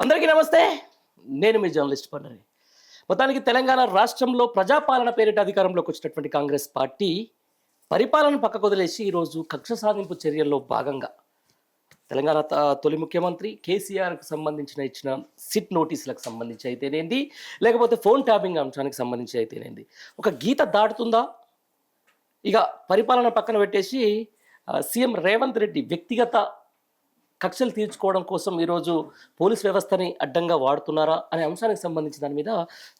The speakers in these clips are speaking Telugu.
అందరికీ నమస్తే. నేను మీ జర్నలిస్ట్ పండరి. మొత్తానికి తెలంగాణ రాష్ట్రంలో ప్రజాపాలన పేరిట అధికారంలోకి వచ్చినటువంటి కాంగ్రెస్ పార్టీ పరిపాలన పక్కకు వదిలేసి ఈరోజు కక్ష సాధింపు చర్యల్లో భాగంగా తెలంగాణ తొలి ముఖ్యమంత్రి కేసీఆర్కు సంబంధించిన ఇచ్చిన సిట్ నోటీసులకు సంబంధించి అయితేనేంది, లేకపోతే ఫోన్ ట్యాపింగ్ అంశానికి సంబంధించి అయితేనేంది, ఒక గీత దాటుతుందా? ఇక పరిపాలన పక్కన పెట్టేసి సీఎం రేవంత్ రెడ్డి వ్యక్తిగత కక్షలు తీర్చుకోవడం కోసం ఈరోజు పోలీస్ వ్యవస్థని అడ్డంగా వాడుతున్నారా అనే అంశానికి సంబంధించిన దాని మీద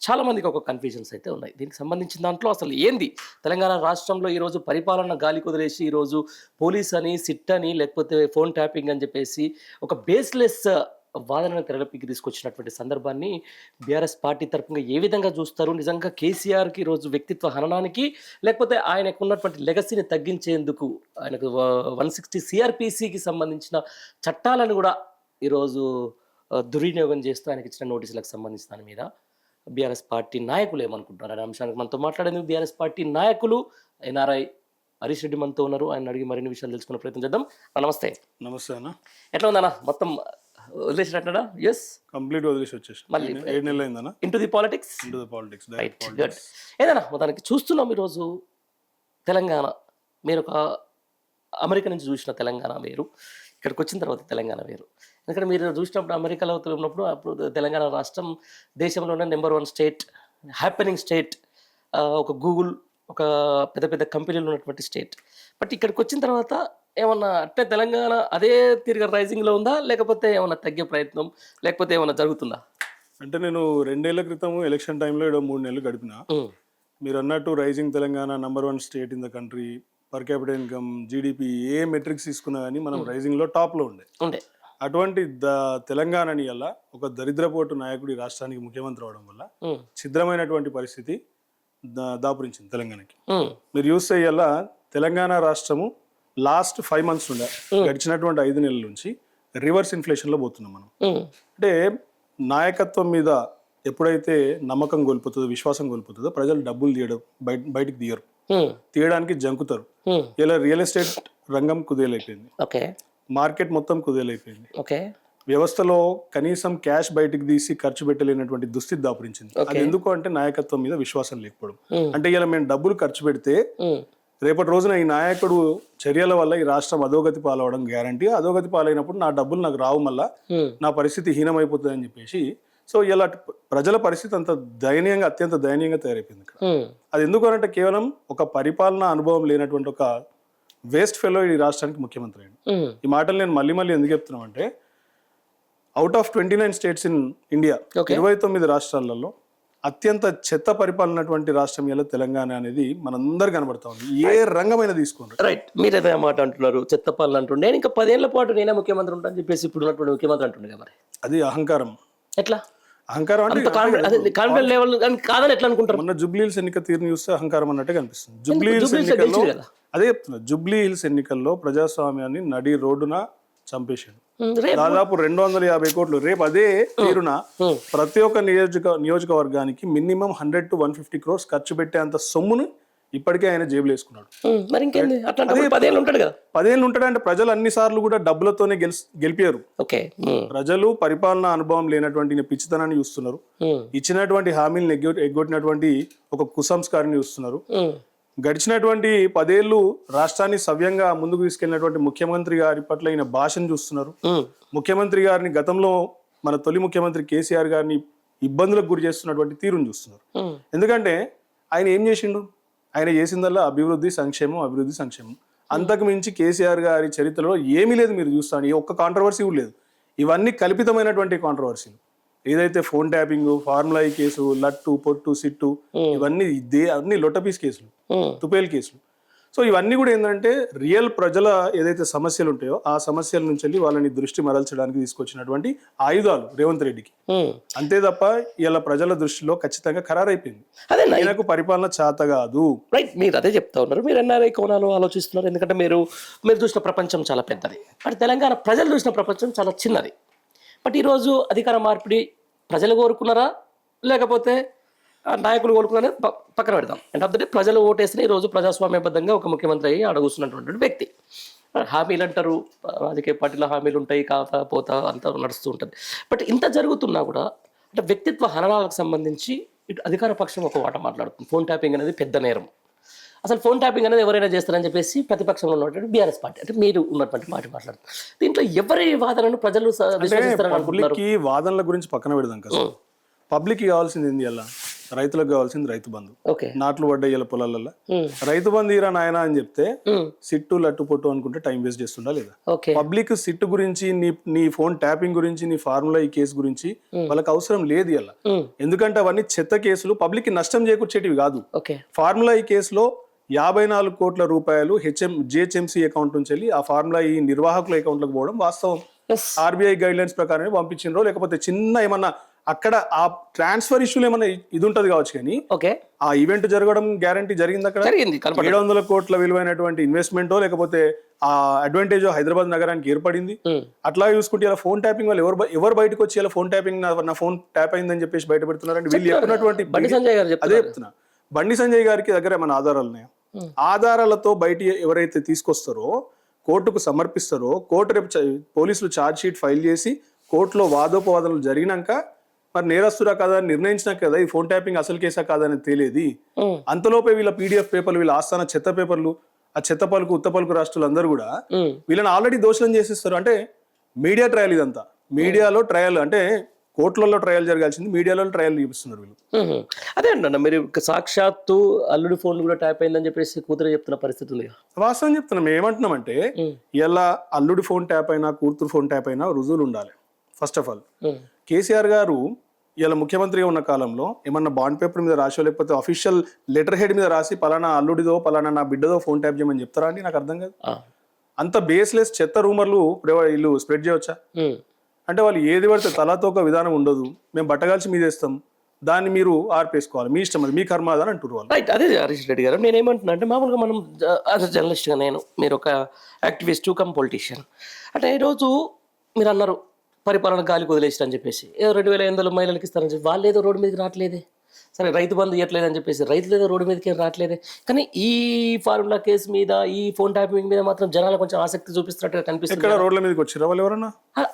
చాలామందికి ఒక కన్ఫ్యూజన్స్ అయితే ఉన్నాయి. దీనికి సంబంధించిన దాంట్లో అసలు ఏంది తెలంగాణ రాష్ట్రంలో ఈరోజు పరిపాలన గాలి కుదిలేసి ఈరోజు పోలీస్ అని, సిట్ అని, లేకపోతే ఫోన్ ట్యాపింగ్ అని చెప్పేసి ఒక బేస్లెస్ వాదనను తెరపైకి తీసుకొచ్చినటువంటి సందర్భాన్ని బీఆర్ఎస్ పార్టీ తరఫున ఏ విధంగా చూస్తారు? నిజంగా కేసీఆర్కి ఈరోజు వ్యక్తిత్వ హననానికి, లేకపోతే ఆయనకు ఉన్నటువంటి లెగసీని తగ్గించేందుకు ఆయనకు 160 సిఆర్పిసికి సంబంధించిన చట్టాలను కూడా ఈరోజు దుర్వినియోగం చేస్తూ ఆయనకి ఇచ్చిన నోటీసులకు సంబంధించిన దాని మీద బీఆర్ఎస్ పార్టీ నాయకులు ఏమనుకుంటున్నారు అనే అంశానికి మనతో మాట్లాడేందుకు బీఆర్ఎస్ పార్టీ నాయకులు ఎన్ఆర్ఐ హరీష్ రెడ్డి మనతో ఉన్నారు. ఆయన అడిగి మరిన్ని విషయాలు తెలుసుకునే ప్రయత్నం చేద్దాం. నమస్తే. నమస్తే అన్న. ఎట్లా ఉందన్న? మొత్తం వదిలేసినట్టు? ఎస్, కంప్లీట్ వదిలేసి వచ్చేసి మళ్ళీ 7 నెలలు అయిందన్న. Into the politics. Right, good. ఏదన్నా మొత్తానికి చూస్తున్నాం ఈరోజు తెలంగాణ. మీరు ఒక అమెరికా నుంచి చూసిన తెలంగాణ వేరు, ఇక్కడికి వచ్చిన తర్వాత తెలంగాణ వేరు. ఎందుకంటే మీరు చూసినప్పుడు అమెరికాలో ఉన్నప్పుడు అప్పుడు తెలంగాణ రాష్ట్రం దేశంలోనే నెంబర్ 1 స్టేట్, హ్యాపెనింగ్ స్టేట్, ఒక గూగుల్, ఒక పెద్ద పెద్ద కంపెనీలు ఉన్నటువంటి స్టేట్. బట్ ఇక్కడికి వచ్చిన తర్వాత ఏమన్నా అంటే తెలంగాణ అదే తిరిగి రైజింగ్లో ఉందా, లేకపోతే ఏమన్నా తగ్గే ప్రయత్నం, లేకపోతే ఏమన్నా జరుగుతుందా? అంటే నేను 2 ఏళ్ల క్రితం ఎలక్షన్ టైంలో 3 నెలలు గడిపిన. మీరు అన్నట్టు rising Telangana, number 1 state in the country, per capita income, GDP, ఏ మెట్రిక్స్ తీసుకున్నా కానీ మనం రైజింగ్లో టాప్లో ఉండే. అటువంటి తెలంగాణని వల్ల ఒక దరిద్రపోటు నాయకుడు ఈ రాష్ట్రానికి ముఖ్యమంత్రి అవడం వల్ల ఛిద్రమైనటువంటి పరిస్థితి దాపురించింది తెలంగాణకి. మీరు చూస్తే ఇలా తెలంగాణ రాష్ట్రము లాస్ట్ 5 months ఉండే, గడిచినటువంటి 5 నెలల నుంచి రివర్స్ ఇన్ఫ్లేషన్లో పోతున్నాం మనం. అంటే నాయకత్వం మీద ఎప్పుడైతే నమ్మకం కోల్పోతుందో, విశ్వాసం కోల్పోతుందో, ప్రజలు డబ్బులు తీయడం బయటికి తీయడానికి జంకుతారు. ఇలా రియల్ ఎస్టేట్ రంగం కుదేలైపోయింది, మార్కెట్ మొత్తం కుదేలైపోయింది, వ్యవస్థలో కనీసం క్యాష్ బయటికి తీసి ఖర్చు పెట్టలేనటువంటి దుస్థితి దాపురించింది. అది ఎందుకు అంటే నాయకత్వం మీద విశ్వాసం లేకపోవడం. అంటే ఇలా మేము డబ్బులు ఖర్చు పెడితే రేపటి రోజున ఈ నాయకుడు చర్యల వల్ల ఈ రాష్ట్రం అధోగతి పాలవడం గ్యారంటీ. అధోగతి పాలైనప్పుడు నా డబ్బులు నాకు రావు, మళ్ళా నా పరిస్థితి హీనమైపోతుంది అని చెప్పేసి. సో ఇలా ప్రజల పరిస్థితి అంత దయనీయంగా, అత్యంత దయనీయంగా తయారైపోయింది ఇక్కడ. అది ఎందుకు అంటే కేవలం ఒక పరిపాలనా అనుభవం లేనటువంటి ఒక వేస్ట్ ఫెలో ఈ రాష్ట్రానికి ముఖ్యమంత్రి అయ్యాడు. ఈ మాటలు నేను మళ్ళీ మళ్ళీ ఎందుకు చెప్తున్నామంటే, out of 29 states in India, 29 రాష్ట్రాలలో అత్యంత చెత్త పరిపాలనటువంటి రాష్ట్రం ఇలా తెలంగాణ అనేది మనందరు కనబడతా ఉంది. ఏ రంగమైన తీసుకోండి. రైట్, మీరు అదే మాట అంటున్నారు, చెత్త పాలన అంటుండే. నేను ఇంకా 10 ఏళ్ల పాటు నేనే ముఖ్యమంత్రి ఉంటాను చెప్పేసి ఇప్పుడు ఉన్నటువంటి ముఖ్యమంత్రి అంటుండే. మరి అది అహంకారం. ఎట్లా అహంకారం అంటే కాన్ఫిడెన్స్ లెవెల్ కాదని ఎట్లా అనుకుంటారు? మొన్న జూబ్లీ హిల్స్ ఎన్నిక తీరుని చూస్తే అహంకారం అన్నట్టు కనిపిస్తుంది. జూబ్లీ హిల్స్ ఎన్నికల్లో అదే చెప్తున్నా, జూబ్లీ హిల్స్ ఎన్నికల్లో ప్రజాస్వామ్యాన్ని నడి రోడ్డున చంపేశాడు. దాదాపు 250 కోట్లు. రేపు అదే తీరున ప్రతి ఒక్క నియోజకవర్గానికి మినిమం 100 to 150 crores ఖర్చు పెట్టేంత సొమ్మును ఇప్పటికే ఆయన జేబులు వేసుకున్నాడు. 10 ఏళ్ళు ఉంటాడు అంటే ప్రజలు అన్ని సార్లు కూడా డబ్బులతోనే గెలిపారు. ప్రజలు పరిపాలనా అనుభవం లేనటువంటి పిచ్చితనాన్ని చూస్తున్నారు, ఇచ్చినటువంటి హామీలను ఎగ్గొట్టినటువంటి ఒక కుసంస్కారాన్ని చూస్తున్నారు. గడిచినటువంటి 10 ఏళ్ళు రాష్ట్రాన్ని సవ్యంగా ముందుకు తీసుకెళ్లినటువంటి ముఖ్యమంత్రి గారి పట్ల ఈయన భాషను చూస్తున్నారు. ముఖ్యమంత్రి గారిని గతంలో మన తొలి ముఖ్యమంత్రి కేసీఆర్ గారిని ఇబ్బందులకు గురి చేస్తున్నటువంటి తీరును చూస్తున్నారు. ఎందుకంటే ఆయన ఏం చేసిండు? ఆయన చేసిందల్లా అభివృద్ధి సంక్షేమం. అంతకు మించి కేసీఆర్ గారి చరిత్రలో ఏమీ లేదు. మీరు చూస్తాను, ఏ ఒక్క కాంట్రవర్సీ కూడా లేదు. ఇవన్నీ కల్పితమైనటువంటి కాంట్రవర్సీలు. ఏదైతే ఫోన్ ట్యాపింగ్, ఫార్ములా కేసు, లట్టు, పొట్టు, సిట్టు, ఇవన్నీ అన్ని లొట్టపీస్ కేసులు, తుపేల్ కేసులు. సో ఇవన్నీ కూడా ఏంటంటే రియల్ ప్రజల ఏదైతే సమస్యలు ఉంటాయో ఆ సమస్యల నుంచి వెళ్ళి వాళ్ళని దృష్టి మరల్చడానికి తీసుకొచ్చినటువంటి ఆయుధాలు రేవంత్ రెడ్డికి. అంతే తప్ప ఇలా ప్రజల దృష్టిలో ఖచ్చితంగా ఖరారైపోయింది. ఆయనకు పరిపాలన చేత కాదు. రైట్, మీరు అదే చెప్తా ఉన్నారు. మీరు ఎన్ఆర్ఐ కోణాలు ఆలోచిస్తున్నారు. ఎందుకంటే మీరు చూసిన ప్రపంచం చాలా పెద్దది, బట్ తెలంగాణ ప్రజలు చూసిన ప్రపంచం చాలా చిన్నది. బట్ ఈరోజు అధికార మార్పిడి ప్రజలు కోరుకున్నారా, లేకపోతే నాయకులు కోరుకున్నారా పక్కన పెడదాం. అంటే ఆఫ్ ద డే ప్రజలు ఓటేసిన ఈరోజు ప్రజాస్వామ్యబద్ధంగా ఒక ముఖ్యమంత్రి అయ్యి అడగుస్తున్నటువంటి వ్యక్తి. హామీలు అంటారు, రాజకీయ పార్టీలో హామీలు ఉంటాయి, కాతా పోతా అంతా నడుస్తూ ఉంటుంది. బట్ ఇంత జరుగుతున్నా కూడా అంటే వ్యక్తిత్వ హననాలకు సంబంధించి ఇటు అధికార పక్షం ఒక మాట మాట్లాడుతుంది. ఫోన్ ట్యాపింగ్ అనేది పెద్ద నేరం, అసలు ఫోన్ ట్యాపింగ్ అనేది ఎవరైనా చేస్తారని చెప్పేసి ప్రతిపక్షంలో ఉన్నటువంటి బీఆర్ఎస్ పార్టీ అంటే మీరు ఉన్నటువంటి మాట మాట్లాడుతుంది. దీంట్లో ఎవరి వాదనను ప్రజలు విశ్వసిస్తారని అనుకుంటున్నారు? పబ్లిక్ వాదనల గురించి పక్కన పెడదాం కదా. పబ్లిక్ కావాల్సింది ఏంది? అలా రైతులకు కావాల్సింది రైతు బంధు. ఓకే, నాట్లు పడ్డాయి పొలాలలో రైతు బంధు ఇరా నాయన అని చెప్తే సిట్టు లట్టు పొట్టు అనుకుంటే టైం వేస్ట్ చేస్తుండా లేదా? ఓకే, పబ్లిక్ సిట్టు గురించి, నీ ఫోన్ ట్యాపింగ్ గురించి, నీ ఫార్ములా ఈ కేసు గురించి వాళ్ళకి అవసరం లేదు ఇలా. ఎందుకంటే అవన్నీ చెత్త కేసులు, పబ్లిక్ కి నష్టం చేకూర్చేటివి కాదు. ఓకే, ఫార్ములా ఈ కేసులో 54 కోట్ల రూపాయలు జిహెచ్ఎంసీ అకౌంట్ నుంచి వెళ్ళి ఆ ఫార్ములా ఈ నిర్వాహకుల అకౌంట్లకు పోవడం వాస్తవం. ఆర్బీఐ గైడ్ లైన్స్ ప్రకారమే పంపించిండ్రో, లేకపోతే చిన్న ఏమన్నా అక్కడ ఆ ట్రాన్స్ఫర్ ఇష్యూలు ఏమన్నా ఇది ఉంటది కావచ్చు, కానీ ఓకే, ఆ ఈవెంట్ జరగడం గ్యారంటీ జరిగింది. అక్కడ 700 కోట్ల విలువైనటువంటి ఇన్వెస్ట్మెంటో లేకపోతే ఆ అడ్వాంటేజ్ హైదరాబాద్ నగరానికి ఏర్పడింది. అట్లా చూసుకుంటే ఇలా ఫోన్ ట్యాపింగ్ వాళ్ళు ఎవరు బయటకు వచ్చి ఇలా ఫోన్ ట్యాపింగ్ నా ఫోన్ ట్యాప్ అయిందని చెప్పేసి బయట పెడుతున్నారంటే వీళ్ళు చెప్పినటువంటి అదే చెప్తున్నా. బండి సంజయ్ గారికి దగ్గర ఏమైనా ఆధారాలు ఉన్నాయా? ఆధారాలతో బయట ఎవరైతే తీసుకొస్తారో కోర్టుకు సమర్పిస్తారో, కోర్టు రేపు పోలీసులు ఛార్జ్ షీట్ ఫైల్ చేసి కోర్టులో వాదోపవాదనలు జరిగినాక మరి నేరస్తురా కాదా అని నిర్ణయించినాక కదా ఈ ఫోన్ ట్యాపింగ్ అసలు కేసా కాదని తెలియదు. అంతలోపే వీళ్ళ పీడిఎఫ్ పేపర్లు, వీళ్ళ ఆస్థాన చెత్త పేపర్లు, ఆ చెత్త పలుకు ఉత్త పలుకు రాష్ట్రాలు అందరూ కూడా వీళ్ళని ఆల్రెడీ దోషులను చేసేస్తారు. అంటే మీడియా ట్రయల్ ఇదంతా. మీడియాలో ట్రయల్ అంటే కోర్టులలో ట్రయల్ జరగాల్సింది మీడియాలో ట్రయల్ చూపిస్తున్నారు వీళ్ళు. అదే అండి, మీరు సాక్షాత్తు అల్లుడి ఫోన్ కూడా ట్యాప్ అయిందని చెప్పేసి కూతురు చెప్తున్న పరిస్థితి ఉంది. వాస్తవం చెప్తున్నాం. ఏమంటున్నామంటే ఇలా అల్లుడి ఫోన్ ట్యాప్ అయినా కూతురు ఫోన్ ట్యాప్ అయినా రుజువులు ఉండాలి. ఫస్ట్ ఆఫ్ ఆల్ కేసీఆర్ గారు ఇలా ముఖ్యమంత్రిగా ఉన్న కాలంలో ఏమన్నా బాండ్ పేపర్ మీద రాసో లేకపోతే అఫీషియల్ లెటర్ హెడ్ మీద రాసి పలానా అల్లుడిదో పలానా నా బిడ్డదో ఫోన్ ట్యాప్ చేయమని చెప్తారా అండి? నాకు అర్థం కాదు. అంత బేస్లెస్ చెత్త రూమర్లు వీళ్ళు స్ప్రెడ్ చేయవచ్చా? అంటే వాళ్ళు ఏది పడితే తలాతో ఒక విధానం ఉండదు, మేము బట్టగాల్చి మీదేస్తాం, దాన్ని మీరు ఆర్పేసుకోవాలి, మీ ఇష్టం, అది మీ కర్మ అని అంటారు వాళ్ళు. రైట్, అదే హరీష్ రెడ్డి గారు నేను ఏమంటున్నా అంటే మామూలుగా మనం యాజ్ అ జర్నలిస్ట్గా మీరు ఒక యాక్టివిస్ట్ కమ్ పొలిటీషియన్ అంటే ఈరోజు మీరు అన్నారు పరిపాలన గాలికి వదిలేసిన అని చెప్పేసి 2800 మహిళలకు ఇస్తారని చెప్పి వాళ్ళు ఏదో రోడ్డు మీదకి రావట్లేదే. సరే రైతు బంధు ఇవ్వట్లేదు అని చెప్పేసి రైతులు ఏదో రోడ్డు మీదకి రావట్లేదే. కానీ ఈ ఫార్ములా కేసు మీద, ఈ ఫోన్ ట్యాపింగ్ మీద మాత్రం జనాలు కొంచెం ఆసక్తి చూపిస్తున్నట్టుగా కనిపిస్తుంది. ఎక్కడ రోడ్ల మీదకి వచ్చిరా వాళ్ళు ఎవరన్నా?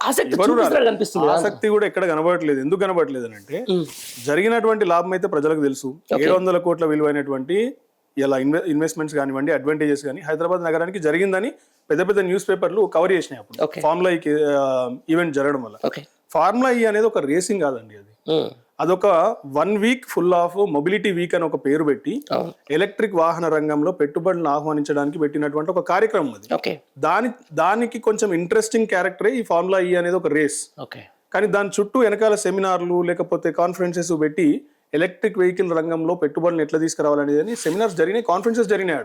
ఆసక్తి చూపిస్తున్నట్టు కనిపిస్తుంది. ఆసక్తి కూడా ఎక్కడ కనబడట్లేదు. ఎందుకు కనబడట్లేదు అని అంటే జరిగినటువంటి లాభం అయితే ప్రజలకు తెలుసు. 700 కోట్ల విలువైనటువంటి ఇలా ఇన్వెస్ట్మెంట్స్ కానివ్వండి, అడ్వాంటేజెస్ కానీ హైదరాబాద్ నగరానికి జరిగిందని పెద్ద పెద్ద న్యూస్ పేపర్లు కవర్ చేసినాయి అప్పుడు ఫార్ములా ఈవెంట్ జరగడం వల్ల. ఫార్ములా ఈ అనేది ఒక రేసింగ్ కాదండి, అదొక 1 week full of mobility week అని ఒక పేరు పెట్టి ఎలక్ట్రిక్ వాహన రంగంలో పెట్టుబడులను ఆహ్వానించడానికి పెట్టినటువంటి ఒక కార్యక్రమం అది. దానికి కొంచెం ఇంట్రెస్టింగ్ క్యారెక్టరే ఈ ఫార్ములా ఈ అనేది ఒక రేస్. కానీ దాని చుట్టూ వెనకాల సెమినార్లు లేకపోతే కాన్ఫరెన్సెస్ పెట్టి ఎలక్ట్రిక్ వెహికల్ రంగంలో పెట్టుబడులను ఎట్లా తీసుకురావాలనేది సెమినార్స్ జరిగినాయి, కాన్ఫరెన్సెస్ జరిగినాయి.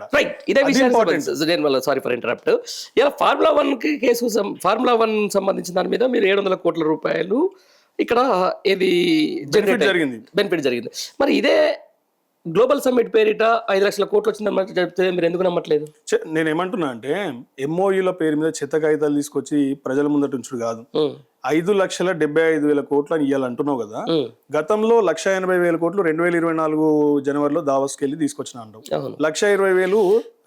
Sorry for interrupt. ఇలా ఫార్ములా 1 కేసు, ఫార్ములా 1 సంబంధించిన దాని మీద మీరు 700 కోట్ల రూపాయలు ఇక్కడ ఏది బెనిఫిట్ జరిగింది. మరి ఇదే గ్లోబల్ సమ్మిట్ పేరిట 5 లక్షల కోట్లు వచ్చిందని చెప్తే మీరు ఎందుకు నమ్మట్లేదు? నేను ఏమంటున్నా అంటే ఎంఓయూల పేరు మీద చెత్త కాగితాలు తీసుకొచ్చి ప్రజల ముందట ఉంచుడు కాదు. 5,75,000 కోట్లు అని ఇవ్వాలంటున్నావు కదా. గతంలో 1,80,000 కోట్లు 2024 జనవరిలో దావోస్కి వెళ్ళి తీసుకొచ్చిన అంటావు. 1,20,000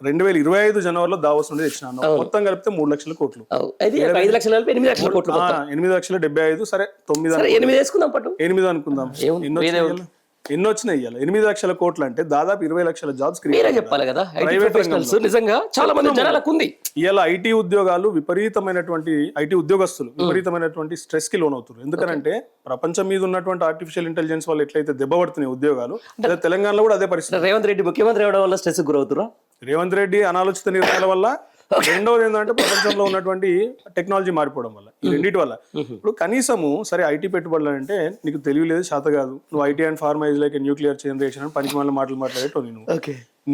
2025 జనవరిలో దావోస్ నుండి తెచ్చిన అన్నావు. మొత్తం కలిపితే 3 లక్షల కోట్లు. 8,75,000 సరే 9 అనుకుందాం. ఎన్ని వచ్చినాయి? 8 లక్షల కోట్లు అంటే దాదాపు 20 లక్షల జాబ్స్ క్రియేట్ చెప్పాలి కదా. నిజంగా చాలా మంది జనాలకు ఉంది. ఇలా ఐటీ ఉద్యోగాలు విపరీతమైనటువంటి ఐటీ ఉద్యోగస్తులు విపరీతమైనటువంటి స్ట్రెస్ కి లోన్ అవుతారు. ఎందుకంటే ప్రపంచం మీద ఉన్నటువంటి ఆర్టిఫిషియల్ ఇంటెలిజెన్స్ వల్ల ఎట్లయితే దెబ్బపడుతున్నాయి ఉద్యోగాలు, తెలంగాణలో కూడా అదే పరిస్థితి. రేవంత్ రెడ్డి ముఖ్యమంత్రి అవడం వల్ల స్ట్రెస్ గురవుతురా? రేవంత్ రెడ్డి అనాలోచిత నిర్ణయాల వల్ల, రెండవది ఏంటంటే ప్రపంచంలో ఉన్నటువంటి టెక్నాలజీ మారిపోవడం వల్ల, ఈ రెండింటి వల్ల. ఇప్పుడు కనీసము సరే ఐటీ పెట్టుబడులు అంటే నీకు తెలియలేదు, శాత కాదు, నువ్వు IT and pharma is like nuclear generation అని పనికి మళ్ళీ మాటలు మాట్లాడేటో నేను.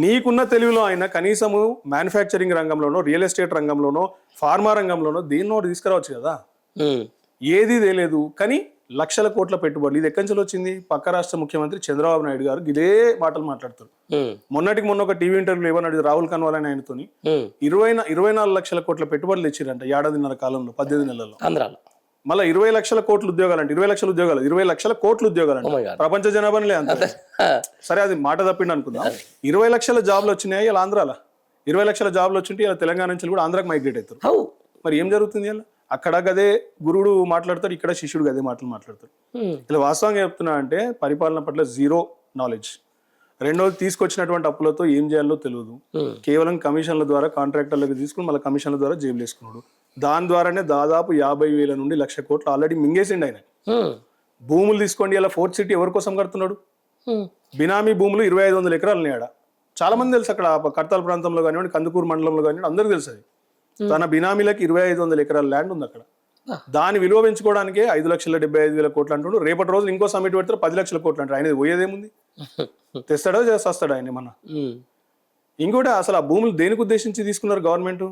నీకున్న తెలివిలో అయినా కనీసము మ్యానుఫ్యాక్చరింగ్ రంగంలోనో, రియల్ ఎస్టేట్ రంగంలోనో, ఫార్మా రంగంలోనో దేన్నో తీసుకురావచ్చు కదా. ఏది తెలియదు. కానీ లక్షల కోట్ల పెట్టుబడులు ఇది ఎక్కడి నుంచి వచ్చింది? పక్క రాష్ట్ర ముఖ్యమంత్రి చంద్రబాబు నాయుడు గారు ఇదే మాటలు మాట్లాడుతారు. మొన్న ఒక టీవీ ఇంటర్వ్యూ ఏమన్నాడు రాహుల్ కన్వాల్ అని ఆయనతో 24 లక్షల కోట్ల పెట్టుబడులు ఇచ్చారంట 1.5 కాలంలో, 18 నెలల్లో. మళ్ళీ 20 లక్షల కోట్ల ఉద్యోగాలు అంటే 20 లక్షల ఉద్యోగాలు, 20 లక్షల కోట్ల ఉద్యోగాలు అంటే ప్రపంచ జనాభాని అంత. సరే అది మాట తప్పిండి అనుకుందాం. 20 లక్షల జాబ్లు వచ్చినాయి ఇలా ఆంధ్రాలో. 20 లక్షల జాబ్లు వచ్చింటే ఇలా తెలంగాణ నుంచి కూడా ఆంధ్రాకి మైగ్రేట్ అవుతారు. హౌ మరి ఏం జరుగుతుంది ఇలా? అక్కడ గదే గురువుడు మాట్లాడతారు, ఇక్కడ శిష్యుడు గదే మాటలు మాట్లాడతారు. ఇలా వాస్తవంగా చెప్తున్నా అంటే పరిపాలన పట్ల జీరో నాలెడ్జ్. రెండోది తీసుకొచ్చినటువంటి అప్పులతో ఏం చేయాలో తెలియదు. కేవలం కమిషన్ల ద్వారా కాంట్రాక్టర్లకు తీసుకుని మళ్ళీ కమిషన్ల ద్వారా జేబులు వేసుకున్నాడు. దాని ద్వారానే దాదాపు 50,000 నుండి 1,00,000 కోట్లు ఆల్రెడీ మింగేసిండు ఆయన. భూములు తీసుకోండి, ఇలా ఫోర్త్ సిటీ ఎవరి కోసం కడుతున్నాడు? బినామీ భూములు 2,500 ఎకరాలు ఉన్నాయడ. చాలా మంది తెలుసు అక్కడ కర్తాల ప్రాంతంలో కానివ్వండి, కందుకూరు మండలంలో కానివ్వండి, అందరికీ తెలుసు అది. తన బినామీలకి 2,500 ఎకరాల ల్యాండ్ ఉంది అక్కడ. దాని విలువ పెంచుకోవడానికే 5,75,000 కోట్లు అంటున్నాడు. రేపటి రోజు ఇంకో సమిట్ పెడితే 10 లక్షల కోట్లు అంటారు. ఆయన పోయేదేముంది? తెస్తాడో చేస్తాడు ఆయన మన. ఇంకోటి అసలు ఆ భూములు దేనికి ఉద్దేశించి తీసుకున్నారు గవర్నమెంట్?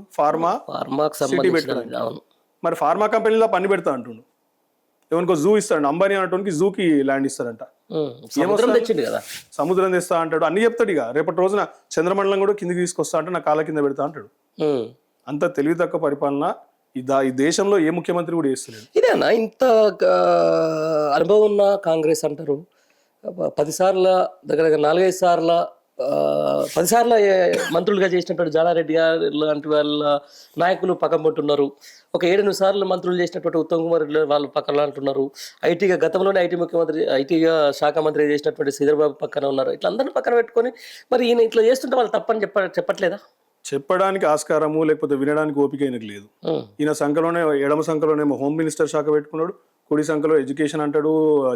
సిటీ పెట్టడానికి. మరి ఫార్మా కంపెనీలో పని పెడతా అంటుండు. ఎవరికో జూ ఇస్తాడు, అంబానీ అంటానికి జూకి ల్యాండ్ ఇస్తారంట. సముద్రం తెస్తా అంటాడు, అన్ని చెప్తాడు. ఇక రేపటి రోజున చంద్రమండలం కూడా కిందికి తీసుకొస్తా అంటే నా కాళ్ళ కింద పెడతా అంటాడు. అంత తెలివి తక్కువ పరిపాలన ఈ దేశంలో ఏ ముఖ్యమంత్రి కూడా చేస్తలేదు. ఇదేనా ఇంత అనుభవం ఉన్న కాంగ్రెస్ అంటారు? 10 సార్ల దగ్గర 4-5 సార్ల 10 సార్ల మంత్రులుగా చేసినటువంటి జానారెడ్డి గారు లాంటి వాళ్ళ నాయకులు పక్కన పట్టున్నారు. ఒక 7-8 సార్లు మంత్రులు చేసినటువంటి ఉత్తమ్ కుమార్ రెడ్డి వాళ్ళు పక్కన అంటున్నారు. ఐటీగా గతంలోనే ఐటీగా శాఖ మంత్రి చేసినటువంటి శ్రీధర్బాబు పక్కన ఉన్నారు. ఇట్లా అందరిని పక్కన పెట్టుకొని మరి ఈయన ఇట్లా చేస్తుంటే వాళ్ళు తప్పని చెప్పట్లేదా? చెప్పడానికి ఆస్కారము లేకపోతే వినడానికి ఓపిక ఆయనకు లేదు. ఈయన సంఖలోనే ఎడమ సంఖలోనేమో హోమ్ మినిస్టర్ శాఖ పెట్టుకున్నాడు, కుడి సంఖలో ఎడ్యుకేషన్ అంటాడు,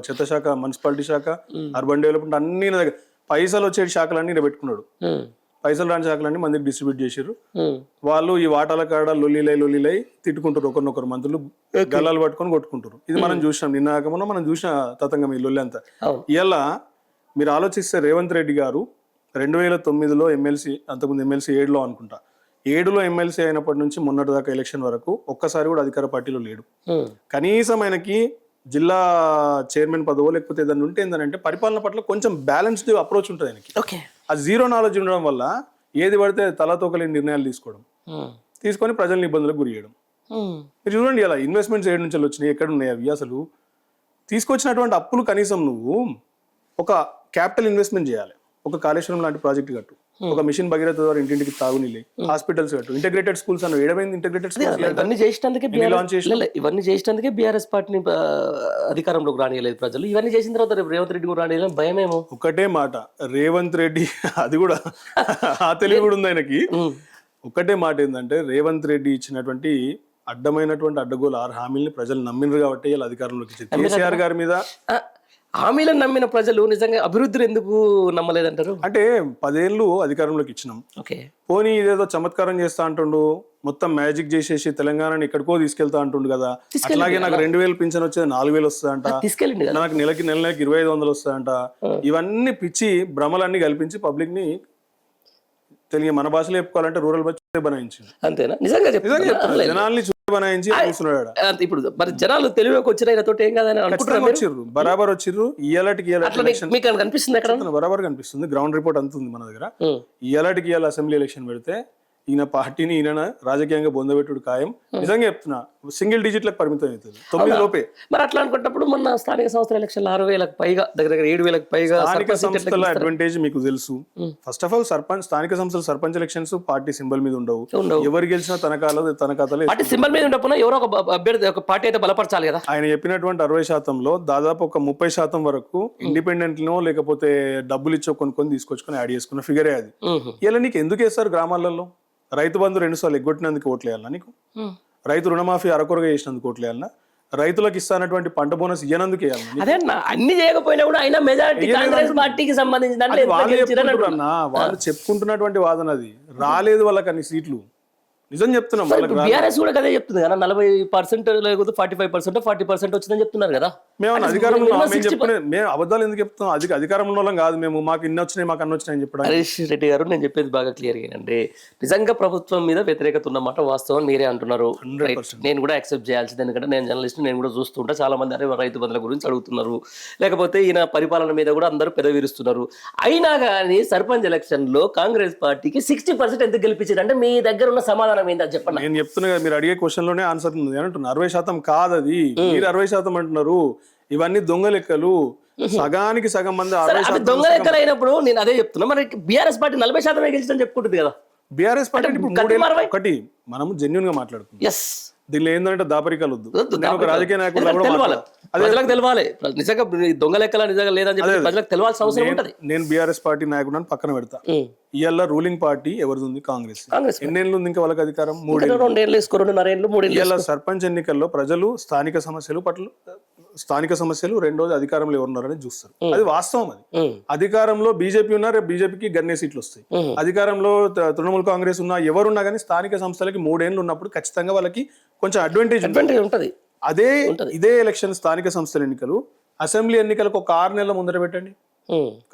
చెత్త శాఖ, మున్సిపాలిటీ శాఖ, అర్బన్ డెవలప్మెంట్ అన్ని దగ్గర పైసలు వచ్చే శాఖలన్నీ ఈయన పెట్టుకున్నాడు. పైసలు రాని శాఖలన్నీ మందికి డిస్ట్రిబ్యూట్ చేసారు. వాళ్ళు ఈ వాటాల కాడ లొల్లిలై తిట్టుకుంటారు. ఒకరినొకరు మంత్రులు గల్లాలు పట్టుకొని కొట్టుకుంటారు. ఇది మనం చూసినాం నిన్న మనం చూసిన తతంగం ఈ లొల్లి అంతా. ఇలా మీరు ఆలోచిస్తే రేవంత్ రెడ్డి గారు 2009లో ఎమ్మెల్సీ, అంతకుముందు ఎమ్మెల్సీ 7లో అనుకుంటా, 7లో ఎమ్మెల్సీ అయినప్పటి నుంచి మొన్నటి దాకా ఎలక్షన్ వరకు ఒక్కసారి కూడా అధికార పార్టీలో లేడు. కనీసం ఆయనకి జిల్లా చైర్మన్ పదవో లేకపోతే ఏదైనా ఉంటే ఏంటంటే పరిపాలన పట్ల కొంచెం బ్యాలెన్స్డ్ అప్రోచ్ ఉంటుంది ఆయనకి. ఆ జీరో నాలెడ్జ్ ఉండడం వల్ల ఏది పడితే తలతోకలేని నిర్ణయాలు తీసుకొని ప్రజల్ని ఇబ్బందులకు గురి చేయడం. మీరు చూడండి అలా ఇన్వెస్ట్మెంట్స్ ఏడు నుంచి వచ్చినాయి, ఎక్కడ ఉన్నాయి అవి? అసలు తీసుకొచ్చినటువంటి అప్పులు కనీసం నువ్వు ఒక క్యాపిటల్ ఇన్వెస్ట్మెంట్ చేయాలి. ఒక కాళేశ్వరం లాంటి ప్రాజెక్ట్ కట్టు, ఒక మిషన్ భగీరథ ద్వారా ఇంటింటికి తాగునీళ్ళు, హాస్పిటల్స్ కట్టు, ఇంటగ్రేటెడ్ స్కూల్స్ అన్న ఏడమైంది ఇంటగ్రేటెడ్ స్కూల్స్. ఇవన్నీ చేసినందుకే బీఆర్ఎస్ పార్టీని అధికారంలోకి రానియలేదు ప్రజలు. ఇవన్నీ చేసిన తర్వాత రేవంత్ రెడ్డి కూడా రానియలేదు భయమేమో. ఒకటే మాట, రేవంత్ రెడ్డి అది కూడా ఆ తెలివి కూడా ఉంది ఆయనకి. ఒకటే మాట ఏంటంటే రేవంత్ రెడ్డి ఇచ్చినటువంటి అడ్డమైనటువంటి అడ్డగోలు 6 హామీల్ని ప్రజలు నమ్మినారు కాబట్టి ఇలా అధికారంలోకి ఇచ్చారు. కేసీఆర్ గారి మీద హామీలను నమ్మిన ప్రజలు నిజంగా అభివృద్ధిని ఎందుకు నమ్మలేదంటారు? అంటే 10 ఏళ్ళు అధికారంలోకి ఇచ్చినాం, పోనీ ఇదేదో చమత్కారం చేస్తా అంటుండు, మొత్తం మ్యాజిక్ చేసేసి తెలంగాణని ఎక్కడికో తీసుకెళ్తా అంటుండు కదా. అట్లాగే నాకు 2,000 పింఛన్ వచ్చేది 4,000 వస్తుందంట, నాకు నెలకి 2,500 వస్తుందంట. ఇవన్నీ పిచ్చి భ్రమలన్నీ కల్పించి పబ్లిక్ ని తెలియ మన భాషలో చెప్పుకోవాలంటే రూరల్ బడ్జెట్ బనాయించింది. అంతేనా? నిజంగా జనాల్ని బనాయించి కూర్చున్నాడు. ఇప్పుడు మరి జనాలు తెలివిలోకి వచ్చిన ఏం కాదని వచ్చిర్రు, బరాబర్ వచ్చిర్రు. ఇయ్యాలటికి కనిపిస్తుంది, బరాబర్ కనిపిస్తుంది. గ్రౌండ్ రిపోర్ట్ అంత ఉంది మన దగ్గర. ఇయ్యాలటికి ఇవాళ అసెంబ్లీ ఎలక్షన్ పెడితే ఈయన పార్టీని ఈయన రాజకీయంగా బొందబెట్టుడు ఖాయం. నిజంగా చెప్తున్నా, సింగిల్ డిజిట్లకు పరిమితం అవుతుంది, 9 లోపే. మరి అట్లా అనుకున్నప్పుడు మన స్థానిక సంస్థల ఎలక్షన్ 6,000కు పైగా, దగ్గర 7,000కు పైగా స్థానిక సంస్థల అడ్వాంటేజ్ మీకు తెలుసు. ఫస్ట్ ఆఫ్ ఆల్ స్థానిక సంస్థల సర్పంచ్ ఎలక్షన్స్ పార్టీ సింబల్ మీద ఉండవు. ఎవరు గెలిచినా తన ఖాతాలో పార్టీ సింబల్ మీద ఉండకపోయినా ఎవరో ఒక అభ్యర్థి, ఒక పార్టీ అయితే బలపరచాలి కదా. ఆయన చెప్పినటువంటి 60%లో దాదాపు ఒక 30% వరకు ఇండిపెండెంట్ నో లేకపోతే డబ్బులు ఇచ్చో కొనుక్కొని తీసుకొచ్చుకొని యాడ్ చేసుకున్న ఫిగరే అది. ఇలా నీకు ఎందుకు వేస్తారు గ్రామాలలో? రైతు బంధు 2 సార్లు ఎగ్గొట్టినందుకు ఓట్లు వేయాలన్నా నీకు? రైతు రుణమాఫీ అరకొరగా చేసినందుకు ఓట్లు వేయాలన్నా? రైతులకు ఇస్తానటువంటి పంట బోనస్ ఇయ్యనందుకు వేయాలన్నా? అన్ని చేయకపోయినా కూడా అయినా మెజారిటీ కాంగ్రెస్ పార్టీకి సంబంధించిన వాళ్ళు చెప్పుకుంటున్నటువంటి వాదన అది. రాలేదు వాళ్ళకి అన్ని సీట్లు. నిజం చెప్తున్నాం. బీఆర్ఎస్ కూడా కదే చెప్తుంది కదా, 40% లేకపోతే 45%, 40% వచ్చిందని చెప్తున్నారు కదా. మేము అధికారంలో మేము అబద్ధాలు ఎందుకు చెప్తాం? అధికారంలో వాళ్ళం కాదు మేము. మాకు ఇన్ని వచ్చినాయి, మాకు అన్ని వచ్చినాయని చెప్పడం. హరీష్ రెడ్డి గారు, నేను చెప్పేది బాగా క్లియర్ అండి. నిజంగా ప్రభుత్వం మీద వ్యతిరేకత ఉన్నమాట వాస్తవం, మీరే అంటున్నారు. నేను కూడా యాక్సెప్ట్ చేయాల్సింది, ఎందుకంటే నేను జర్నలిస్ట్, నేను కూడా చూస్తుంటా. చాలా మంది అరే రైతు బంధుల గురించి అడుగుతున్నారు, లేకపోతే ఈయన పరిపాలన మీద కూడా అందరూ పెదవిరుస్తున్నారు. అయినా కానీ సర్పంచ్ ఎలక్షన్ లో కాంగ్రెస్ పార్టీకి 60% ఎందుకు గెలిపించారు అంటే మీ దగ్గర ఉన్న సమాధానం చెప్పండి. నేను చెప్తున్నా, మీరు అడిగే క్వశ్చన్ లోనే ఆన్సర్ ఉంది అంటున్నా. 60% కాదది, మీరు 60% అంటున్నారు. ఇవన్నీ దొంగ లెక్కలు. సగానికి సగం మంది దొంగ లెక్కలు అయినప్పుడు నేను అదే చెప్తున్నా. మరి బీఆర్ఎస్ పార్టీ 40% గెలిచిందని చెప్పుకుంటుంది కదా. బీఆర్ఎస్ పార్టీ ఇప్పుడు గట్టి మూడేళ్ళు మారవై? ఒకటి మనం జెన్యున్ గా మాట్లాడుతున్నాం. ఎస్ దీనిలో ఏంటంటే దాపరికాలు వద్దు. నేను ఒక రాజకీయ నాయకుడు కూడా తెలవాలి, మాట్లాడను. ప్రజలకు తెలవాలి నిజంగా ఈ దొంగ లెక్కల నిజంగా లేదని చెప్పి ప్రజలకు తెలవాల్సిన అవసరం ఉంటది. నేను బీఆర్ఎస్ పార్టీ నాయకుడు పక్కన పెడతా. ఇవాళ రూలింగ్ పార్టీ ఎవరిది ఉంది? కాంగ్రెస్. కాంగ్రెస్ ఎన్నేళ్ళు ఉంది ఇంకా వాళ్ళకి అధికారం? 3 ఏళ్ళు. 2 ఏళ్ళు వేసుకో, 2.5 ఏళ్ళు, 3 ఏళ్ళు. ఇవాళ సర్పంచ్ ఎన్నికల్లో ప్రజలు స్థానిక సమస్యలు రెండోది అధికారంలో ఎవరున్నారని చూస్తారు. అది వాస్తవం. అది అధికారంలో బీజేపీ ఉన్నా రేపు బీజేపీకి గన్నే సీట్లు వస్తాయి. అధికారంలో తృణమూల్ కాంగ్రెస్ ఉన్నా ఎవరున్నా కానీ స్థానిక సంస్థలకి 3 ఏళ్ళు ఉన్నప్పుడు ఖచ్చితంగా వాళ్ళకి కొంచెం అడ్వాంటేజ్ ఉంటది. ఇదే ఎలక్షన్ స్థానిక సంస్థల ఎన్నికలు, అసెంబ్లీ ఎన్నికలకు ఒక 6 నెలల ముందర పెట్టండి.